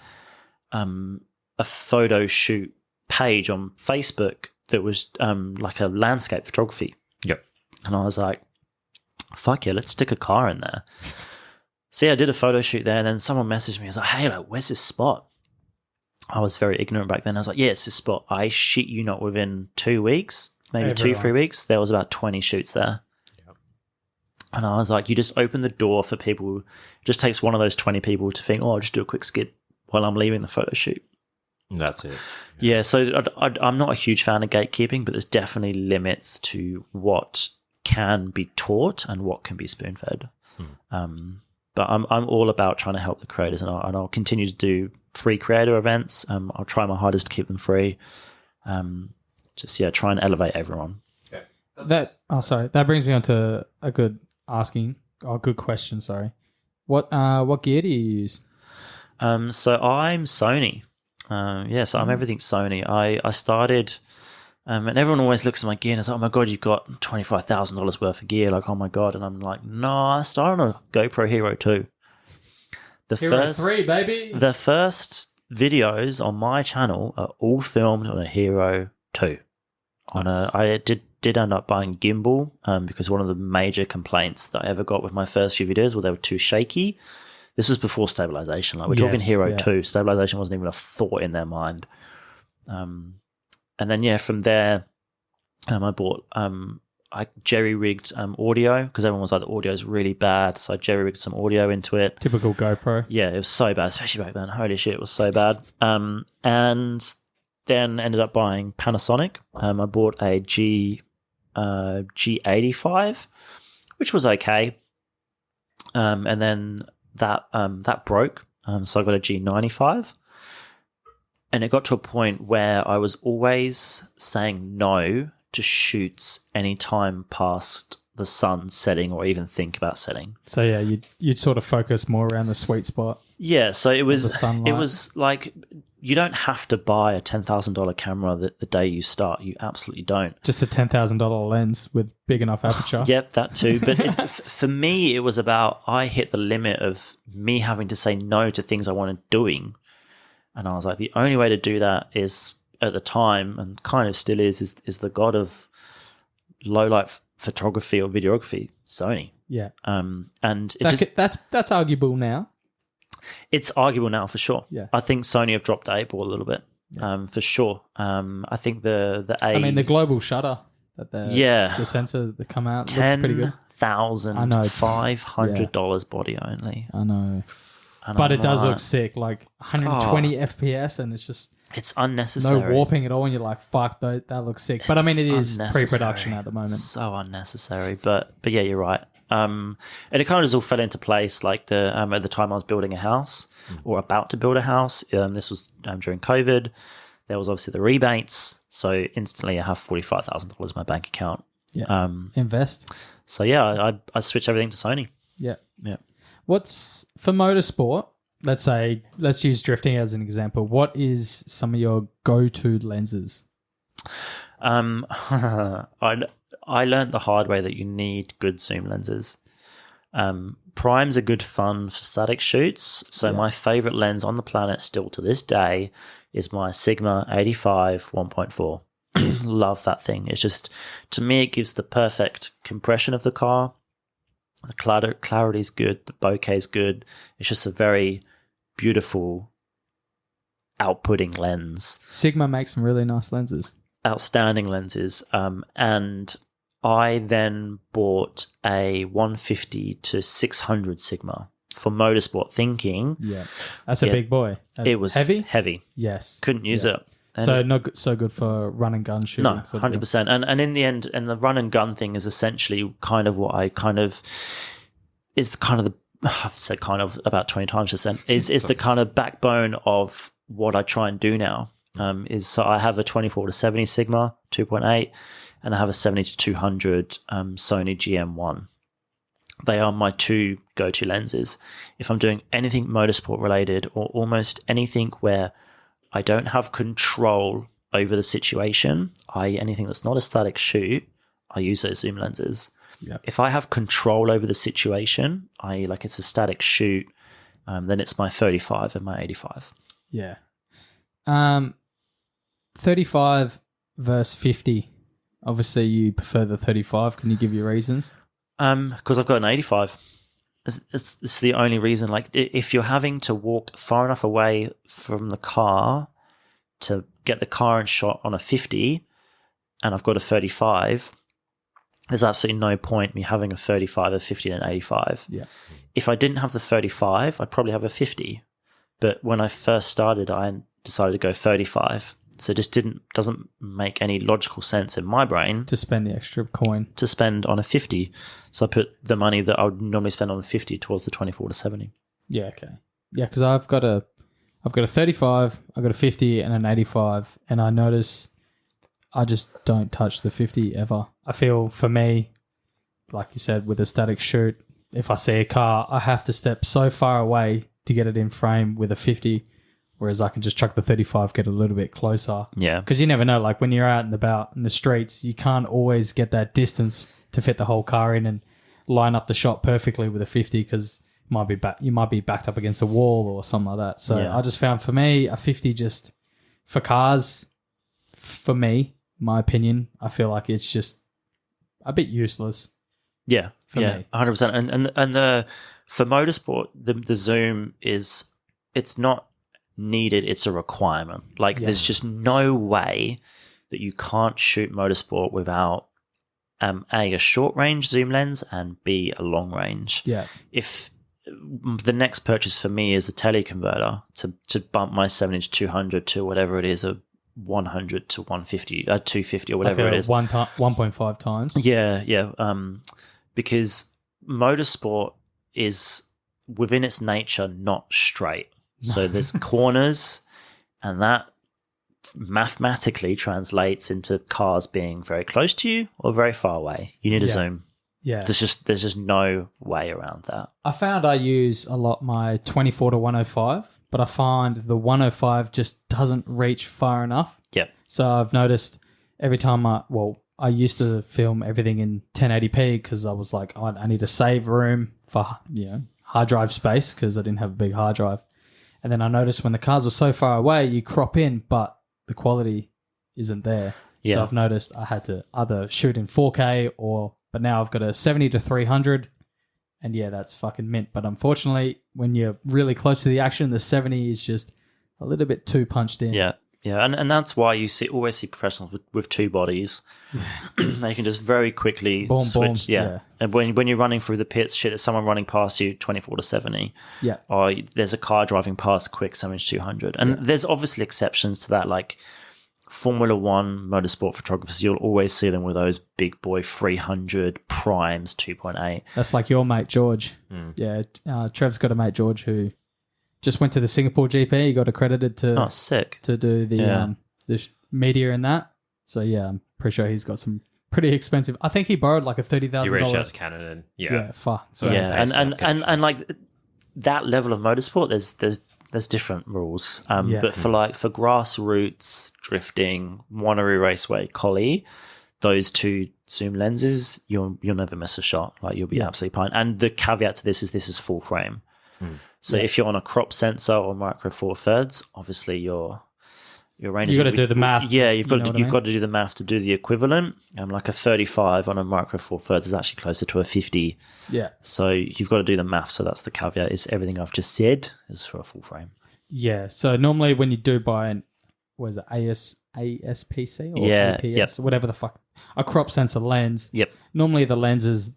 a photo shoot page on Facebook that was like a landscape photography. Yep. And I was like, fuck yeah, let's stick a car in there. So yeah, I did a photo shoot there, and then someone messaged me. I was like, hey, where's this spot? I was very ignorant back then. I was like, yeah, it's this spot. I shit you not, within 2 weeks, maybe 2-3 weeks, there was about 20 shoots there. Yep. And I was like, you just open the door for people. It just takes one of those 20 people to think, oh, I'll just do a quick skit while I'm leaving the photo shoot. That's it. Yeah, so I'm not a huge fan of gatekeeping, but there's definitely limits to what can be taught and what can be spoon-fed. But I'm all about trying to help the creators, and I'll continue to do free creator events. I'll try my hardest to keep them free. Try and elevate everyone. Yeah. That brings me on to a good question. Sorry, what gear do you use? So I'm Sony. So I'm everything Sony. I started, and everyone always looks at my gear and is like, oh my God, you've got $25,000 worth of gear. Like, oh my God. And I'm like, no, I started on a GoPro Hero 2. Hero 3, baby. The first videos on my channel are all filmed on a Hero 2. Nice. I did end up buying gimbal because one of the major complaints that I ever got with my first few videos were they were too shaky. This was before stabilization. Like, we're talking Hero 2. Stabilization wasn't even a thought in their mind. And then, from there, I bought, I jerry-rigged audio because everyone was like, the audio is really bad. So I jerry-rigged some audio into it. Typical GoPro. Yeah, it was so bad, especially back then. Holy shit, it was so bad. And then ended up buying Panasonic. I bought a G85, which was okay. And then that broke, so I got a G95, and it got to a point where I was always saying no to shoots any time past the sun setting or even think about setting. So yeah, you'd sort of focus more around the sweet spot. Yeah, so it was like, you don't have to buy a $10,000 camera the day you start. You absolutely don't. Just a $10,000 lens with big enough aperture. Yep, that too. But for me, it was about, I hit the limit of me having to say no to things I wanted doing. And I was like, the only way to do that is, at the time, and kind of still is the god of low light photography or videography, Sony. Yeah. And that's arguable now. It's arguable now for sure. Yeah. I think Sony have dropped the 8-ball a little bit, for sure. I think the global shutter, the sensor that come out looks pretty good. $1,500 body only. I know. And But I'm it does like, look sick, like 120 FPS, and it's just it's no unnecessary. warping at all, and you're like, fuck, that looks sick. But I mean, it is Unnecessary. pre-production at the moment. So unnecessary. But yeah, you're right. And it kind of just all fell into place. Like at the time I was building a house or about to build a house. This was during COVID. There was obviously the rebates, so instantly I have $45,000 in my bank account. Yeah. Invest. So yeah, I switched everything to Sony. Yeah. Yeah. What's for motorsport? Let's use drifting as an example. What is some of your go-to lenses? I learned the hard way that you need good zoom lenses. Primes are good fun for static shoots. So my favorite lens on the planet still to this day is my Sigma 85 1.4. Love that thing. It's just, to me, it gives the perfect compression of the car. The clarity is good. The bokeh is good. It's just a very beautiful outputting lens. Sigma makes some really nice lenses. Outstanding lenses. And I then bought a 150 to 600 Sigma for motorsport, thinking that's a big boy. It was heavy. Yes, couldn't use it. And so not so good for run and gun shooting. No, 100%. And in the end, and the run and gun thing is essentially kind of what I've said kind of about 20 times just then, is the kind of backbone of what I try and do now. So I have a 24 to 70 Sigma 2.8, and I have a 70 to 200 Sony GM1. They are my two go-to lenses. If I'm doing anything motorsport related, or almost anything where I don't have control over the situation, anything that's not a static shoot, I use those zoom lenses. Yep. If I have control over the situation, like it's a static shoot, then it's my 35 and my 85. Yeah. 35 versus 50. Obviously, you prefer the 35. Can you give your reasons? Because I've got an 85. It's the only reason. Like, if you're having to walk far enough away from the car to get the car in shot on a 50, and I've got a 35, there's absolutely no point me having a 35, a 50, and an 85. Yeah. If I didn't have the 35, I'd probably have a 50. But when I first started, I decided to go 35. So it just doesn't make any logical sense in my brain to spend the extra coin to spend on a 50. So I put the money that I would normally spend on the 50 towards the 24 to 70. Yeah, okay. Yeah, because I've got a 35, I've got a 50 and an 85, and I notice I just don't touch the 50 ever. I feel, for me, like you said, with a static shoot, if I see a car, I have to step so far away to get it in frame with a 50, whereas I can just chuck the 35, get a little bit closer. Yeah. Because you never know, like when you're out and about in the streets, you can't always get that distance to fit the whole car in and line up the shot perfectly with a 50, because you might be backed up against a wall or something like that. So I just found, for me, a 50 just, for cars, for me, my opinion, I feel like it's just a bit useless. Yeah, for me. 100%. And for motorsport, the zoom it's not needed, it's a requirement. Like, there's just no way that you can't shoot motorsport without A, a short range zoom lens, and B, a long range. Yeah. If the next purchase for me is a teleconverter to bump my 70 to 200 to whatever it is, a 100 to 150, 250 or whatever it is. 1.5 times. Yeah. Because motorsport is, within its nature, not straight. So there's corners, and that mathematically translates into cars being very close to you or very far away. You need a zoom. Yeah. There's just no way around that. I found I use a lot my 24 to 105, but I find the 105 just doesn't reach far enough. Yep. So I've noticed every time I used to film everything in 1080p because I was like, I need to save room for hard drive space because I didn't have a big hard drive. And then I noticed when the cars were so far away, you crop in, but the quality isn't there. Yeah. So I've noticed I had to either shoot in 4K but now I've got a 70 to 300, and that's fucking mint. But unfortunately, when you're really close to the action, the 70 is just a little bit too punched in. Yeah. Yeah, and that's why you always see professionals with two bodies. They can just very quickly Boom, switch. boom. Yeah. And when you're running through the pits, shit, there's someone running past you 24 to 70. Yeah. Or there's a car driving past quick 70-200. And there's obviously exceptions to that, like Formula One motorsport photographers. You'll always see them with those big boy 300 primes 2.8. That's like your mate George. Yeah, Trev's got a mate George who just went to the Singapore GP. He got accredited to sick to do the media in that. So yeah, I'm pretty sure he's got some pretty expensive. I think he borrowed like a $30,000. You reached out to Canon and fuck. So and like that level of motorsport, there's different rules. But for grassroots drifting, Wanneroo Raceway, Collie, those two zoom lenses, you'll never miss a shot. Like you'll be absolutely fine. And the caveat to this is full frame. So if you're on a crop sensor or micro four thirds, obviously your range. You got to do the math. Yeah, you've got to do the math to do the equivalent. Like a 35 on a micro four thirds is actually closer to a 50. Yeah. So you've got to do the math. So that's the caveat. Is everything I've just said is for a full frame. Yeah. So normally when you do buy an ASPC or APS, whatever the fuck, a crop sensor lens. Yep. Normally the lenses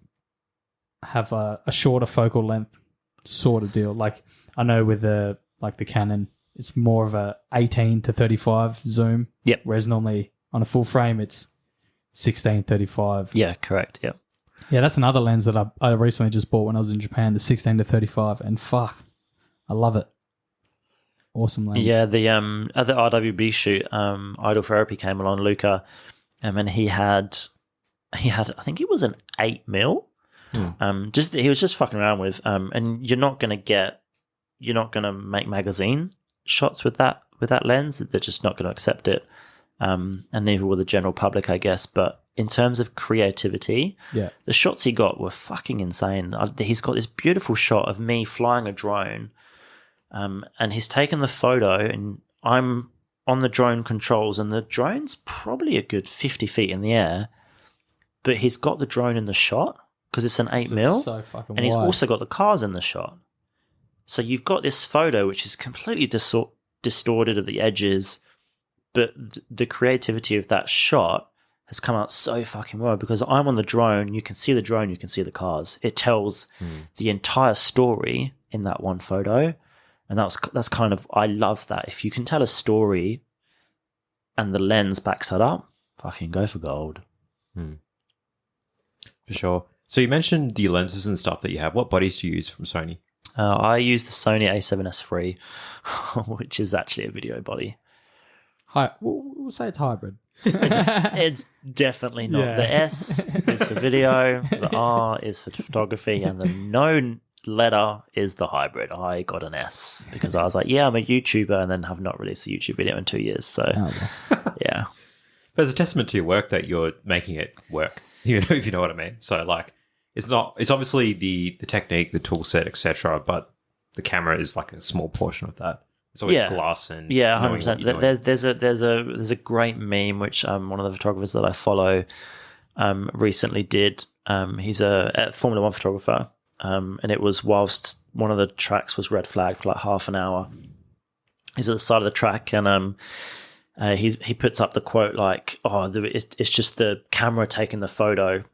have a shorter focal length sort of deal. Like I know with the Canon, it's more of a 18 to 35 zoom. Yep. Whereas normally on a full frame, it's 16-35. Yeah, correct. Yep. Yeah, that's another lens that I recently just bought when I was in Japan, the 16-35, and fuck, I love it. Awesome lens. Yeah, the at the RWB shoot, Idle Therapy came along, Luca, and he had I think it was an 8mm. He was just fucking around with, and you're not gonna make magazine shots with that lens. They're just not going to accept it, and neither will the general public, I guess. But in terms of creativity, the shots he got were fucking insane. He's got this beautiful shot of me flying a drone, and he's taken the photo, and I'm on the drone controls, and the drone's probably a good 50 feet in the air, but he's got the drone in the shot because it's an 8mm, so fucking and he's wide. also got the cars in the shot. So you've got this photo which is completely distorted at the edges, but the creativity of that shot has come out so fucking well because I'm on the drone, you can see the drone, you can see the cars. It tells the entire story in that one photo, and that's kind of, I love that. If you can tell a story and the lens backs that up, fucking go for gold. For sure. So you mentioned the lenses and stuff that you have. What bodies do you use from Sony? I use the Sony A7S III, which is actually a video body. We'll say it's hybrid. It's definitely not. The S is for video, the R is for photography, and the no letter is the hybrid. I got an S because I was like, I'm a YouTuber, and then have not released a YouTube video in 2 years. So, yeah. But it's a testament to your work that you're making it work, if you know what I mean. So, like, it's obviously the technique, the tool set, etc., but the camera is like a small portion of that. It's always glass and 100%. There's a great meme which one of the photographers that I follow recently did. He's a Formula One photographer, and it was whilst one of the tracks was red flagged for like half an hour. He's at the side of the track, and he puts up the quote like, it's just the camera taking the photo.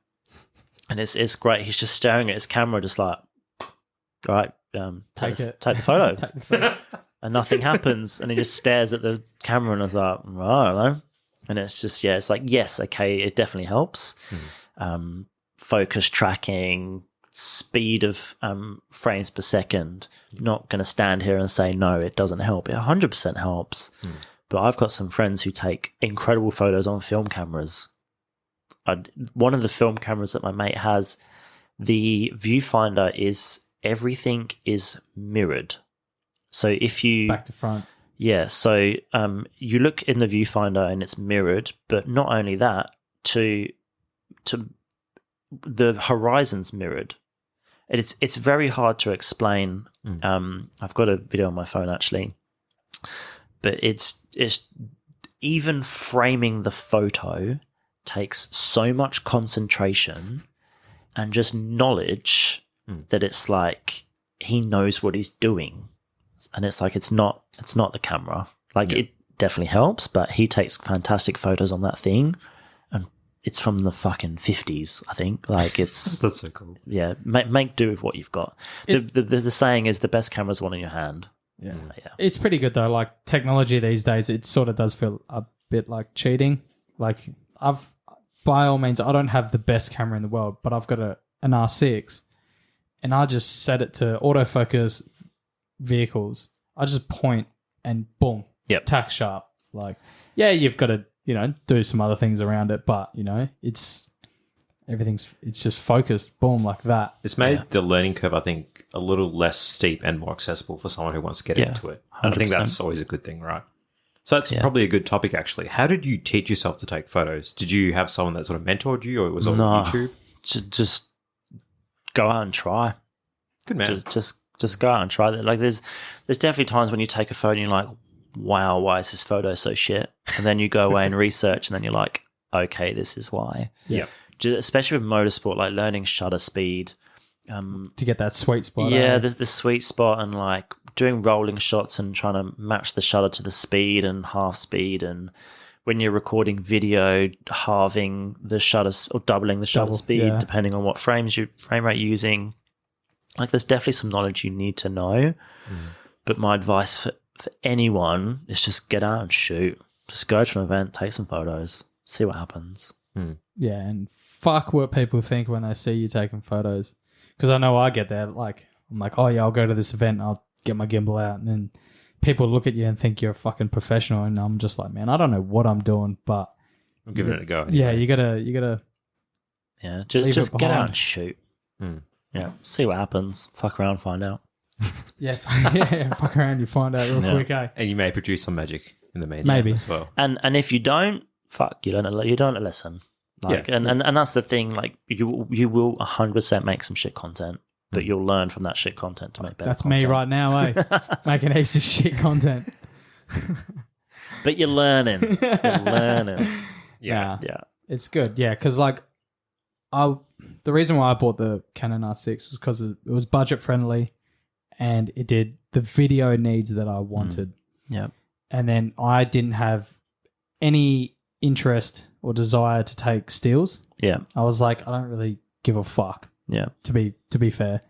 And it's great. He's just staring at his camera, just like, all right, take the photo. Take the photo. And nothing happens. And he just stares at the camera, and I was like, I don't know. And it's just, it's like, yes, okay, it definitely helps. Focus tracking, speed of frames per second. Not going to stand here and say, no, it doesn't help. It 100% helps. But I've got some friends who take incredible photos on film cameras. One of the film cameras that my mate has, the viewfinder is everything is mirrored. So if you back to front, so you look in the viewfinder and it's mirrored, but not only that, to the horizon's mirrored. It's very hard to explain. I've got a video on my phone actually, but it's even framing the photo takes so much concentration and just knowledge that it's like he knows what he's doing, and it's like it's not the camera. Like definitely helps, but he takes fantastic photos on that thing, and it's from the fucking 50s, I think. Like, it's That's so cool. yeah, make do with what you've got. The saying is the best camera's one in your hand. Yeah. Yeah. It's pretty good though. Like technology these days, it sort of does feel a bit like cheating. Like by all means, I don't have the best camera in the world, but I've got an R6 and I just set it to autofocus vehicles. I just point and boom, tack sharp. Like, yeah, you've got to, do some other things around it, but it's just focused, boom, like that. It's made the learning curve, I think, a little less steep and more accessible for someone who wants to get into it. And I think that's always a good thing, right? So that's probably a good topic, actually. How did you teach yourself to take photos? Did you have someone that sort of mentored you, or it was on YouTube? Just go out and try. Good man. Just go out and try that. Like, there's definitely times when you take a photo and you're like, wow, why is this photo so shit? And then you go away and research, and then you're like, okay, this is why. Yeah. Especially with motorsport, like learning shutter speed. To get that sweet spot. Yeah, the sweet spot, and like doing rolling shots and trying to match the shutter to the speed and half speed. And when you're recording video, halving the shutter or doubling the shutter speed, depending on what frame rate you're using. Like, there's definitely some knowledge you need to know. But my advice for anyone is just get out and shoot. Just go to an event, take some photos, see what happens. Yeah, and fuck what people think when they see you taking photos. Because I know I get there. Like, I'm like, oh yeah, I'll go to this event, I'll get my gimbal out, and then people look at you and think you're a fucking professional, and I'm just like, man, I don't know what I'm doing, but I'm giving it a go. Anyway. Yeah, you gotta. Yeah, just get out and shoot. Yeah, see what happens. Fuck around, find out. Yeah, fuck around, you find out real quick, eh? And you may produce some magic in the meantime as well. And if you don't, you don't listen. Like, and that's the thing. Like, you will 100% make some shit content, but you'll learn from that shit content to make better. That's content. me right now, eh? Making heaps of shit content. But you're learning. Yeah, it's good. Yeah, because like, the reason why I bought the Canon R6 was because it was budget friendly, and it did the video needs that I wanted. Yeah, and then I didn't have any interest or desire to take stills. Yeah, I was like, I don't really give a fuck. Yeah, to be fair.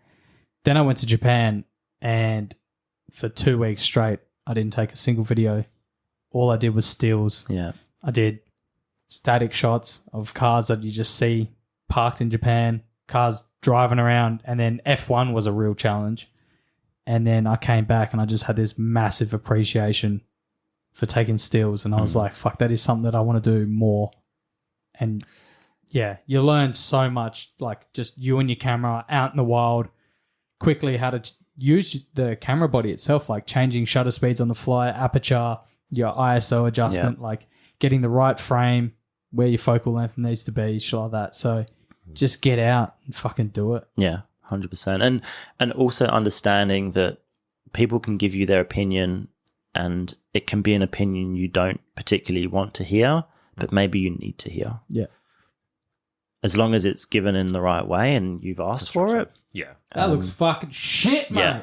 Then I went to Japan, and for 2 weeks straight, I didn't take a single video. All I did was stills. Yeah, I did static shots of cars that you just see parked in Japan, cars driving around, and then F1 was a real challenge. And then I came back and I just had this massive appreciation for taking stills, and I was like, fuck, that is something that I want to do more. And yeah, you learn so much, like just you and your camera out in the wild, quickly how to use the camera body itself, like changing shutter speeds on the fly, aperture, your ISO adjustment, like getting the right frame, where your focal length needs to be, shit like that. So just get out and fucking do it. Yeah, 100%. And also understanding that people can give you their opinion, and it can be an opinion you don't particularly want to hear, but maybe you need to hear. Yeah. As long as it's given in the right way and you've asked for it. Yeah. That looks fucking shit, mate.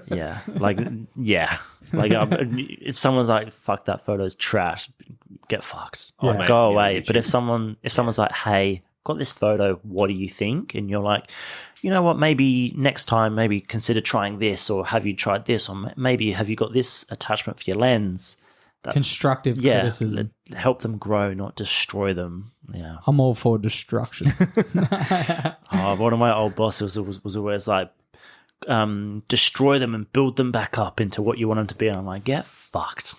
Yeah. Like, if someone's like, fuck, that photo's trash, get fucked. Yeah. Go away. But if someone's like, hey, got this photo, what do you think? And you're like, you know what, maybe next time, maybe consider trying this, or have you tried this, or maybe have you got this attachment for your lens? That's constructive criticism. Help them grow, not destroy them. Yeah, I'm all for destruction. One of my old bosses was always like, destroy them and build them back up into what you want them to be. And I'm like, get fucked.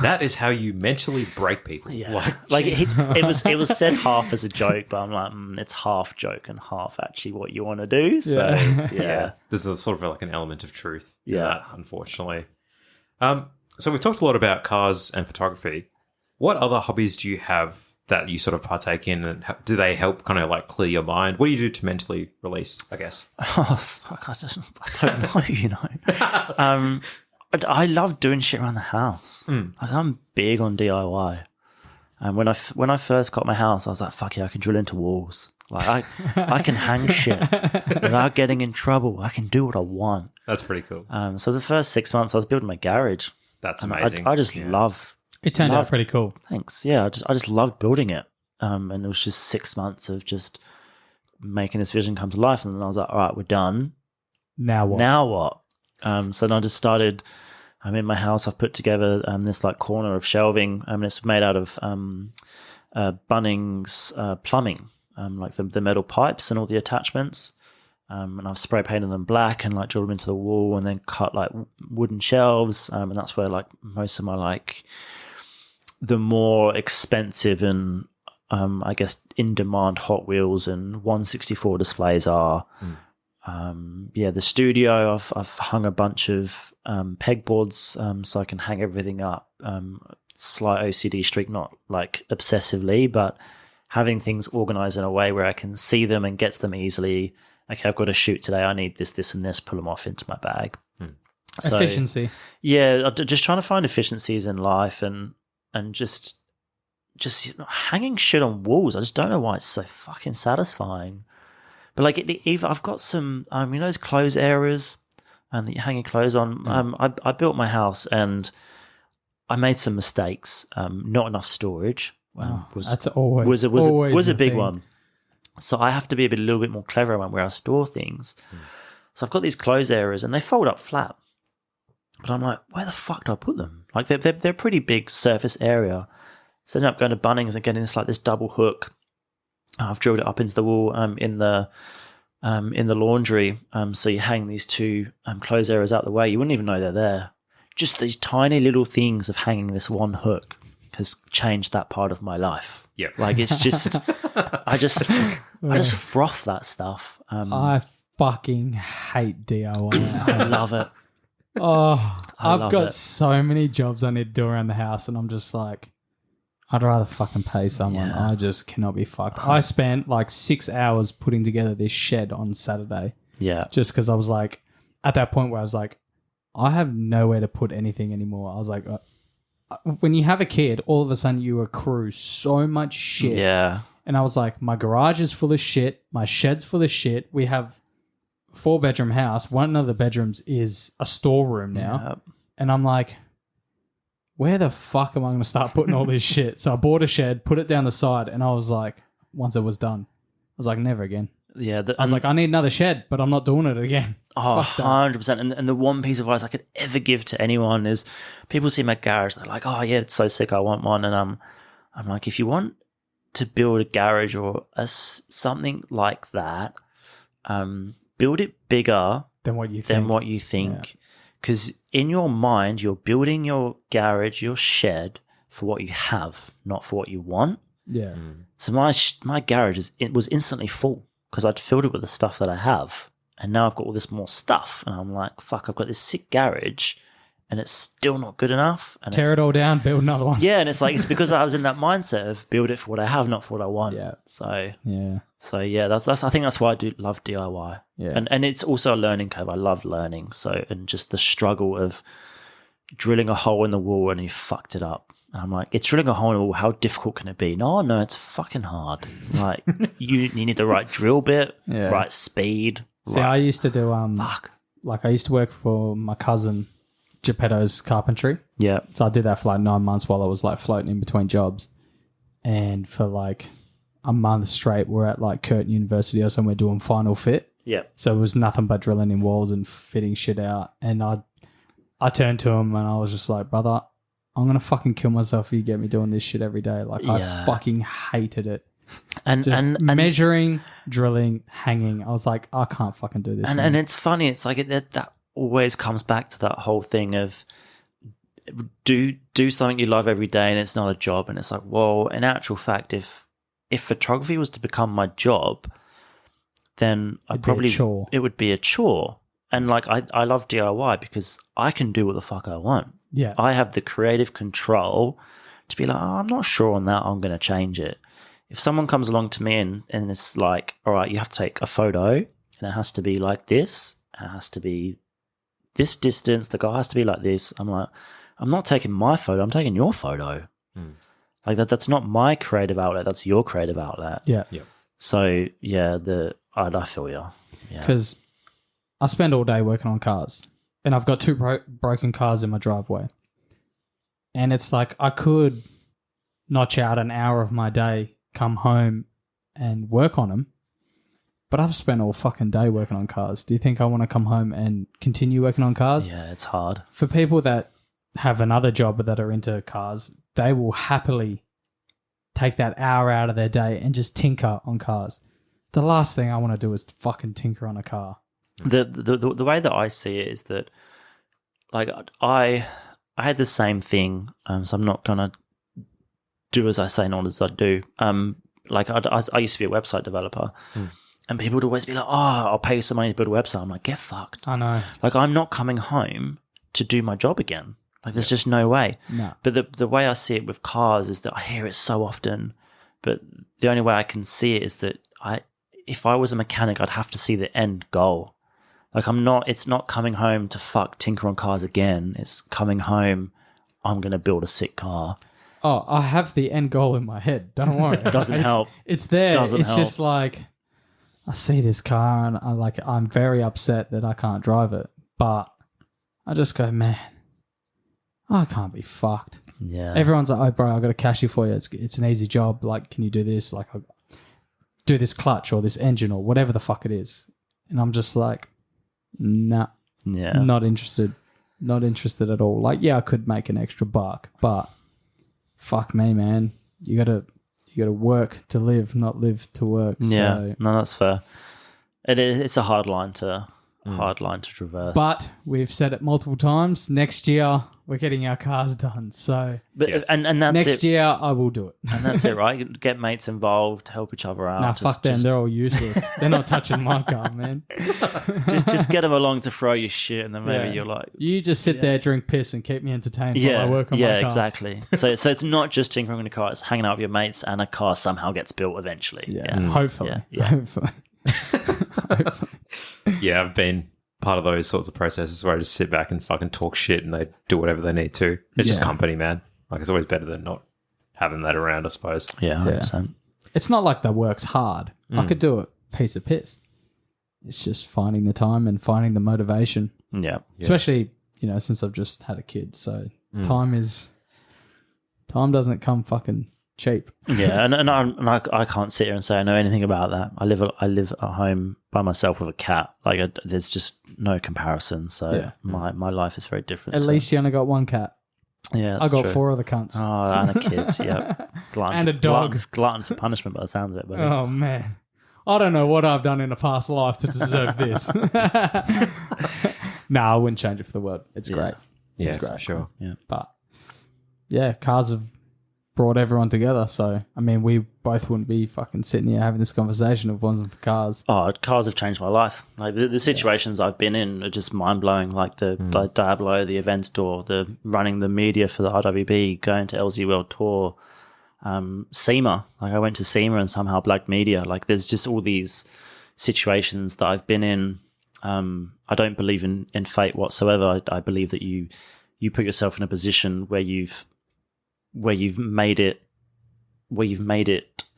That is how you mentally break people. Yeah, it was said half as a joke, but I'm like, it's half joke and half actually what you want to do. So yeah. There's a sort of like an element of truth. In Yeah. that, unfortunately. So we've talked a lot about cars and photography. What other hobbies do you have that you sort of partake in, and do they help kind of like clear your mind? What do you do to mentally release, I guess? Oh, fuck, I don't know, you know. I love doing shit around the house. Like, I'm big on DIY. And when I first got my house, I was like, fuck yeah, I can drill into walls. Like, I can hang shit without getting in trouble. I can do what I want. That's pretty cool. So the first 6 months I was building my garage. That's amazing. I just love It turned out pretty cool. Thanks. Yeah, I just loved building it. And it was just 6 months of just making this vision come to life. And then I was like, all right, we're done. Now what? Now what? So then I just started. I'm in my house. I've put together this like corner of shelving. It's made out of Bunnings plumbing, like the metal pipes and all the attachments. And I've spray painted them black and like drilled them into the wall, and then cut like wooden shelves. And that's where like most of my like the more expensive and I guess in demand Hot Wheels and 1/64 displays are. The studio, I've hung a bunch of pegboards so I can hang everything up. Slight OCD streak, not like obsessively, but having things organized in a way where I can see them and get to them easily. Okay, I've got a shoot today. I need this, this, and this. Pull them off into my bag. So, efficiency. Yeah, just trying to find efficiencies in life and just hanging shit on walls. I just don't know why it's so fucking satisfying. But like, I've got some, those clothes areas that you hang your clothes on. I built my house and I made some mistakes. Not enough storage. That's always was a big thing. one. So I have to be a little bit more clever around where I store things. So I've got these clothes areas and they fold up flat. But I'm like, where the fuck do I put them? Like they're a pretty big surface area. So I ended up going to Bunnings and getting this double hook. I've drilled it up into the wall in the laundry. So you hang these two clothes areas out the way. You wouldn't even know they're there. Just these tiny little things of hanging this one hook has changed that part of my life. Yeah, like it's just I just froth that stuff. I fucking hate DIY. I love it. I've got so many jobs I need to do around the house, and I'm just like, I'd rather fucking pay someone. Yeah. I just cannot be fucked. I spent like 6 hours putting together this shed on Saturday. Yeah. Just because I was like, at that point where I was like, I have nowhere to put anything anymore. I was like, when you have a kid, all of a sudden you accrue so much shit. Yeah. And I was like, my garage is full of shit. My shed's full of shit. We have a 4-bedroom house. One of the bedrooms is a storeroom now. Yep. And I'm like, where the fuck am I going to start putting all this shit? So I bought a shed, put it down the side, and I was like, once it was done, I was like, never again. Yeah. I was like, I need another shed, but I'm not doing it again. Oh, Fuck that. 100%. And the one piece of advice I could ever give to anyone is people see my garage, they're like, oh, yeah, it's so sick, I want one. And I'm like, if you want to build a garage or something like that, build it bigger Than what you think. Because in your mind, you're building your garage, your shed for what you have, not for what you want. Yeah. So my garage was instantly full because I'd filled it with the stuff that I have. And now I've got all this more stuff. And I'm like, fuck, I've got this sick garage and it's still not good enough. And Tear it all down, build another one. Yeah, and it's like, it's because I was in that mindset of build it for what I have, not for what I want. Yeah. So yeah, that's I think that's why I do love DIY. Yeah. And it's also a learning curve. I love learning. So, and just the struggle of drilling a hole in the wall and you fucked it up. And I'm like, it's drilling a hole in the wall. How difficult can it be? No, it's fucking hard. Like you need the right drill bit, right speed. See, I used to do like I used to work for my cousin Geppetto's carpentry. Yeah. So I did that for like 9 months while I was like floating in between jobs. And for like a month straight, we're at like Curtin University or somewhere doing final fit. Yeah. So it was nothing but drilling in walls and fitting shit out. And I turned to him and I was just like, brother, I'm going to fucking kill myself if you get me doing this shit every day. Like I fucking hated it. And measuring, drilling, hanging. I was like, I can't fucking do this. And it's funny. It's like that always comes back to that whole thing of do something you love every day and it's not a job. And it's like, well, in actual fact, if photography was to become my job, then it would be a chore. And like I love DIY because I can do what the fuck I want. Yeah. I have the creative control to be like, oh, I'm not sure on that. I'm going to change it. If someone comes along to me and it's like, all right, you have to take a photo and it has to be like this. It has to be this distance. The guy has to be like this. I'm like, I'm not taking my photo. I'm taking your photo. Like that's not my creative outlet. That's your creative outlet. Yeah. So yeah, I feel you. Yeah. Because I spend all day working on cars and I've got 2 broken cars in my driveway. And it's like I could notch out an hour of my day, come home and work on them. But I've spent all fucking day working on cars. Do you think I want to come home and continue working on cars? Yeah, it's hard. For people that have another job but that are into cars, they will happily take that hour out of their day and just tinker on cars. The last thing I want to do is fucking tinker on a car. The way that I see it is that, like, I had the same thing, so I'm not gonna do as I say, not as I do. Like I used to be a website developer, and people would always be like, "Oh, I'll pay you some money to build a website." I'm like, "Get fucked!" I know. Like, I'm not coming home to do my job again. Like, there's just no way. No. But the way I see it with cars is that I hear it so often, but the only way I can see it is that if I was a mechanic, I'd have to see the end goal. Like, it's not coming home to fuck tinker on cars again. It's coming home, I'm going to build a sick car. Oh, I have the end goal in my head. Don't worry. It doesn't help. It's there. Doesn't it's help. just like, I see this car and I'm very upset that I can't drive it. But I just go, man, I can't be fucked. Yeah. Everyone's like, oh, bro, I got a cashy for you. It's an easy job. Like, can you do this? Like, I'll do this clutch or this engine or whatever the fuck it is. And I'm just like, nah, Yeah. not interested. Not interested at all. Like, yeah, I could make an extra buck, but fuck me, man. You gotta work to live, not live to work. Yeah. So. No, that's fair. It's a hard line to traverse. But we've said it multiple times. Next year, we're getting our cars done. So But Yes. and that's next it. year, I will do it. And that's it, right? Get mates involved, help each other out. Nah, fuck them. They're all useless. They're not touching my car, man. just get them along to throw your shit, and then maybe Yeah. you're like, You just sit there, drink piss, and keep me entertained while I work on my car. exactly. So it's not just tinkering in a car; it's hanging out with your mates, and a car somehow gets built eventually. Yeah, hopefully. Yeah. Hopefully. Hopefully. Yeah, I've been part of those sorts of processes where I just sit back and fucking talk shit and they do whatever they need to. It's just Yeah. company, man. Like, it's always better than not having that around, I suppose. Yeah, 100%. It's not like the work's hard. I could do it piece of piss. It's just finding the time and finding the motivation. Yeah. Especially, since I've just had a kid. So time doesn't come fucking cheap. Yeah, and I can't sit here and say I know anything about that. I live at home by myself with a cat. Like, there's just no comparison. So Yeah. my life is very different. At least you only got one cat. yeah, I that's got true. 4 other cunts. Oh, and a kid. Yeah, And a dog. Glutton for punishment, by the sounds of it. Buddy. Oh, man. I don't know what I've done in a past life to deserve this. I wouldn't change it for the world. It's great. Yeah, It's for great. sure. Yeah. But, yeah, cars have brought everyone together. So, I mean, we both wouldn't be fucking sitting here having this conversation if it wasn't for cars. Oh, cars have changed my life. Like, the situations I've been in are just mind blowing. Like the Diablo, the event store, the running the media for the RWB, going to LZ World Tour, SEMA. Like, I went to SEMA and somehow black media. Like, there's just all these situations that I've been in. I don't believe in fate whatsoever. I believe that you put yourself in a position where you've made it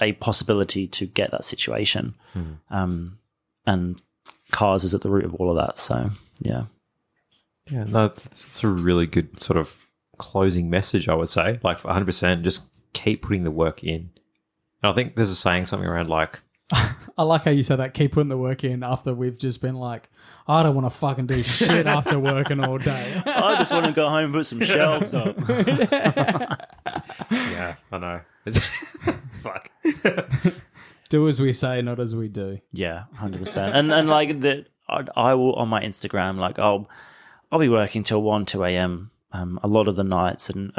a possibility to get that situation. And cars is at the root of all of that. So yeah. Yeah, no, it's a really good sort of closing message, I would say. Like, for 100%, just keep putting the work in. And I think there's a saying something around like, I like how you said that, keep putting the work in after we've just been like, I don't want to fucking do shit after working all day. I just want to go home and put some shelves up. yeah, I know. Fuck. Do as we say, not as we do. Yeah, 100%. And like that, I will on my Instagram, like I'll be working till 1, 2 a.m. A lot of the nights, and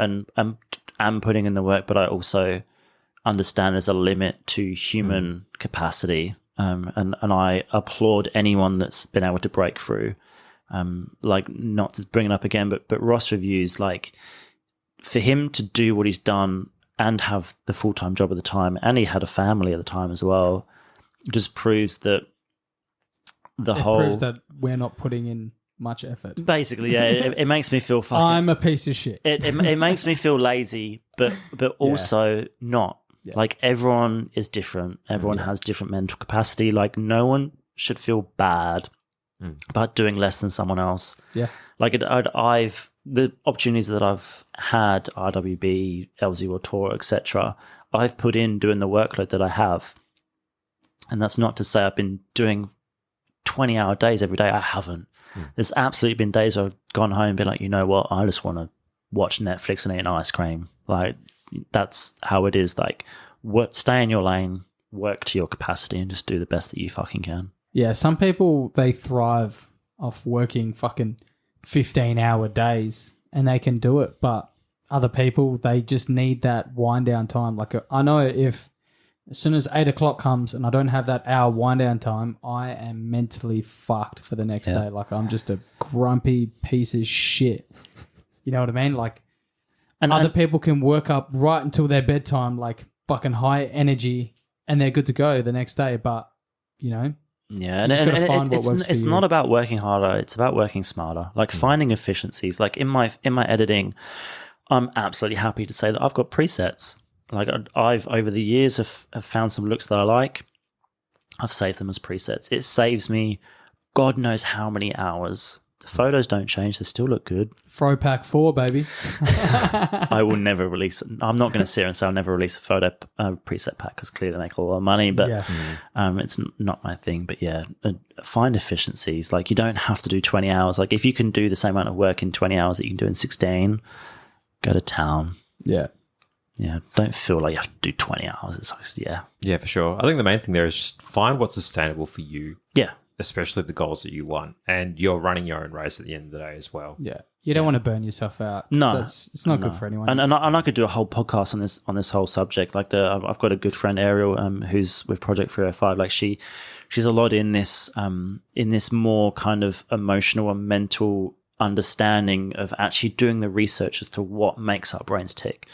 am putting in the work, but I also understand there's a limit to human capacity. And I applaud anyone that's been able to break through. Like, not to bring it up again, but Ross Reviews, like, for him to do what he's done and have the full-time job at the time, and he had a family at the time as well, just proves that It proves that we're not putting in much effort. basically, yeah, it makes me feel fucking. I'm a piece of shit. It makes me feel lazy, but also not. Yeah. Like, everyone is different. Everyone has different mental capacity. Like, no one should feel bad but doing less than someone else. Yeah. Like the opportunities that I've had, RWB, LZ or Tour, etc., I've put in doing the workload that I have. And that's not to say I've been doing 20-hour days every day. I haven't. There's absolutely been days where I've gone home and been like, you know what, I just want to watch Netflix and eat an ice cream. Like, that's how it is. Like, stay in your lane, work to your capacity, and just do the best that you fucking can. Yeah, some people, they thrive off working fucking 15-hour days and they can do it. But other people, they just need that wind down time. Like, I know if as soon as 8 o'clock comes and I don't have that hour wind down time, I am mentally fucked for the next day. Like, I'm just a grumpy piece of shit. You know what I mean? Like, and other people can work up right until their bedtime, like fucking high energy, and they're good to go the next day. But, you know, yeah, and it's not about working harder. It's about working smarter. Like finding efficiencies. Like in my editing, I'm absolutely happy to say that I've got presets. Like I've over the years have found some looks that I like. I've saved them as presets. It saves me God knows how many hours. The photos don't change. They still look good. Throw pack 4, baby. I will never release it. I'm not going to sit here and say I'll never release a photo preset pack because clearly they make a lot of money, but it's not my thing. But yeah, find efficiencies. Like you don't have to do 20 hours. Like if you can do the same amount of work in 20 hours that you can do in 16, go to town. Yeah. Yeah, don't feel like you have to do 20 hours. It's like, Yeah, for sure. I think the main thing there is just find what's sustainable for you. Yeah. Especially the goals that you want. And you're running your own race at the end of the day as well. Yeah. You don't want to burn yourself out. No. It's not good for anyone. And I could do a whole podcast on this whole subject. Like I've got a good friend, Ariel, who's with Project 305. Like she's a lot in this more kind of emotional and mental understanding of actually doing the research as to what makes our brains tick.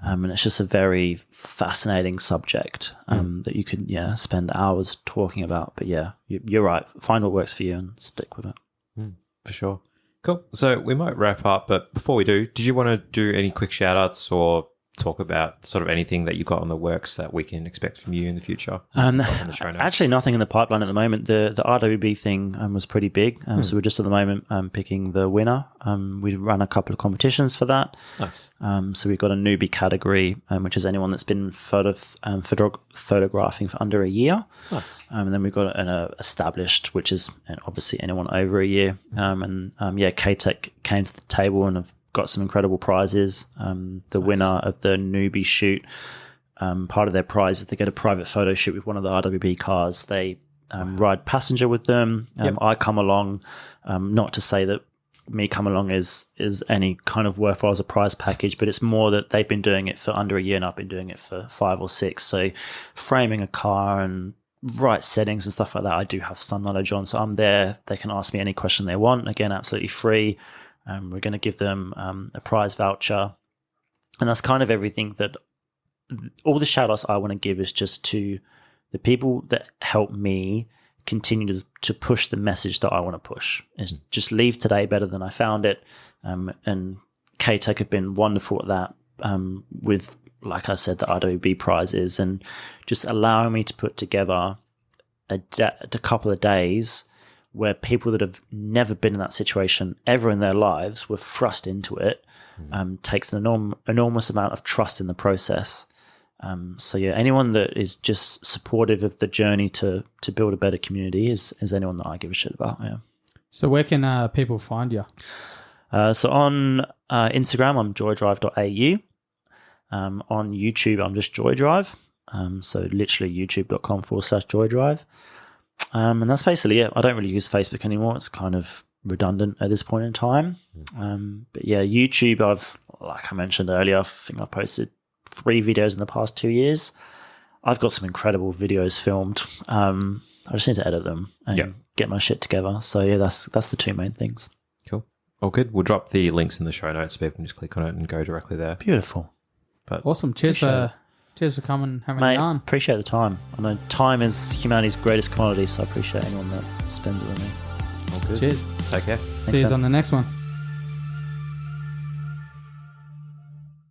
And it's just a very fascinating subject that you could, spend hours talking about. But yeah, you're right. Find what works for you and stick with it. For sure. Cool. So we might wrap up, but before we do, did you want to do any quick shout outs or talk about sort of anything that you got on the works that we can expect from you in the future? Actually, nothing in the pipeline at the moment. The RWB thing was pretty big. So we're just at the moment picking the winner. We run a couple of competitions for that. Nice. So we've got a newbie category, which is anyone that's been photographing for under a year. Nice. And then we've got an established, which is obviously anyone over a year. K-Tech came to the table and have got some incredible prizes. The winner of the newbie shoot, part of their prize is they get a private photo shoot with one of the RWB cars. They ride passenger with them. I come along, not to say that me come along is any kind of worthwhile as a prize package, but it's more that they've been doing it for under a year and I've been doing it for 5 or 6. So framing a car and right settings and stuff like that, I do have some knowledge on. So I'm there. They can ask me any question they want. Again, absolutely free. We're going to give them a prize voucher. And that's kind of everything that all the shout outs I want to give is just to the people that help me continue to push the message that I want to push. Is just leave today better than I found it. And K-Tech have been wonderful at that with, like I said, the RWB prizes and just allowing me to put together a couple of days where people that have never been in that situation ever in their lives were thrust into it, takes an enormous amount of trust in the process. Anyone that is just supportive of the journey to build a better community is anyone that I give a shit about. Yeah. So where can people find you? So on Instagram, I'm joydrive.au. On YouTube, I'm just Joydrive. So literally youtube.com/Joydrive. And that's basically it. I don't really use Facebook anymore. It's kind of redundant at this point in time. But yeah, YouTube, like I mentioned earlier, I think I've posted 3 videos in the past 2 years. I've got some incredible videos filmed. I just need to edit them and get my shit together. So yeah, that's the 2 main things. Cool. All good. We'll drop the links in the show notes so people can just click on it and go directly there. Beautiful. But awesome. Cheers for coming and having me on. Appreciate the time. I know time is humanity's greatest commodity, so I appreciate anyone that spends it with me. All good. Cheers. Take care. See you on the next one.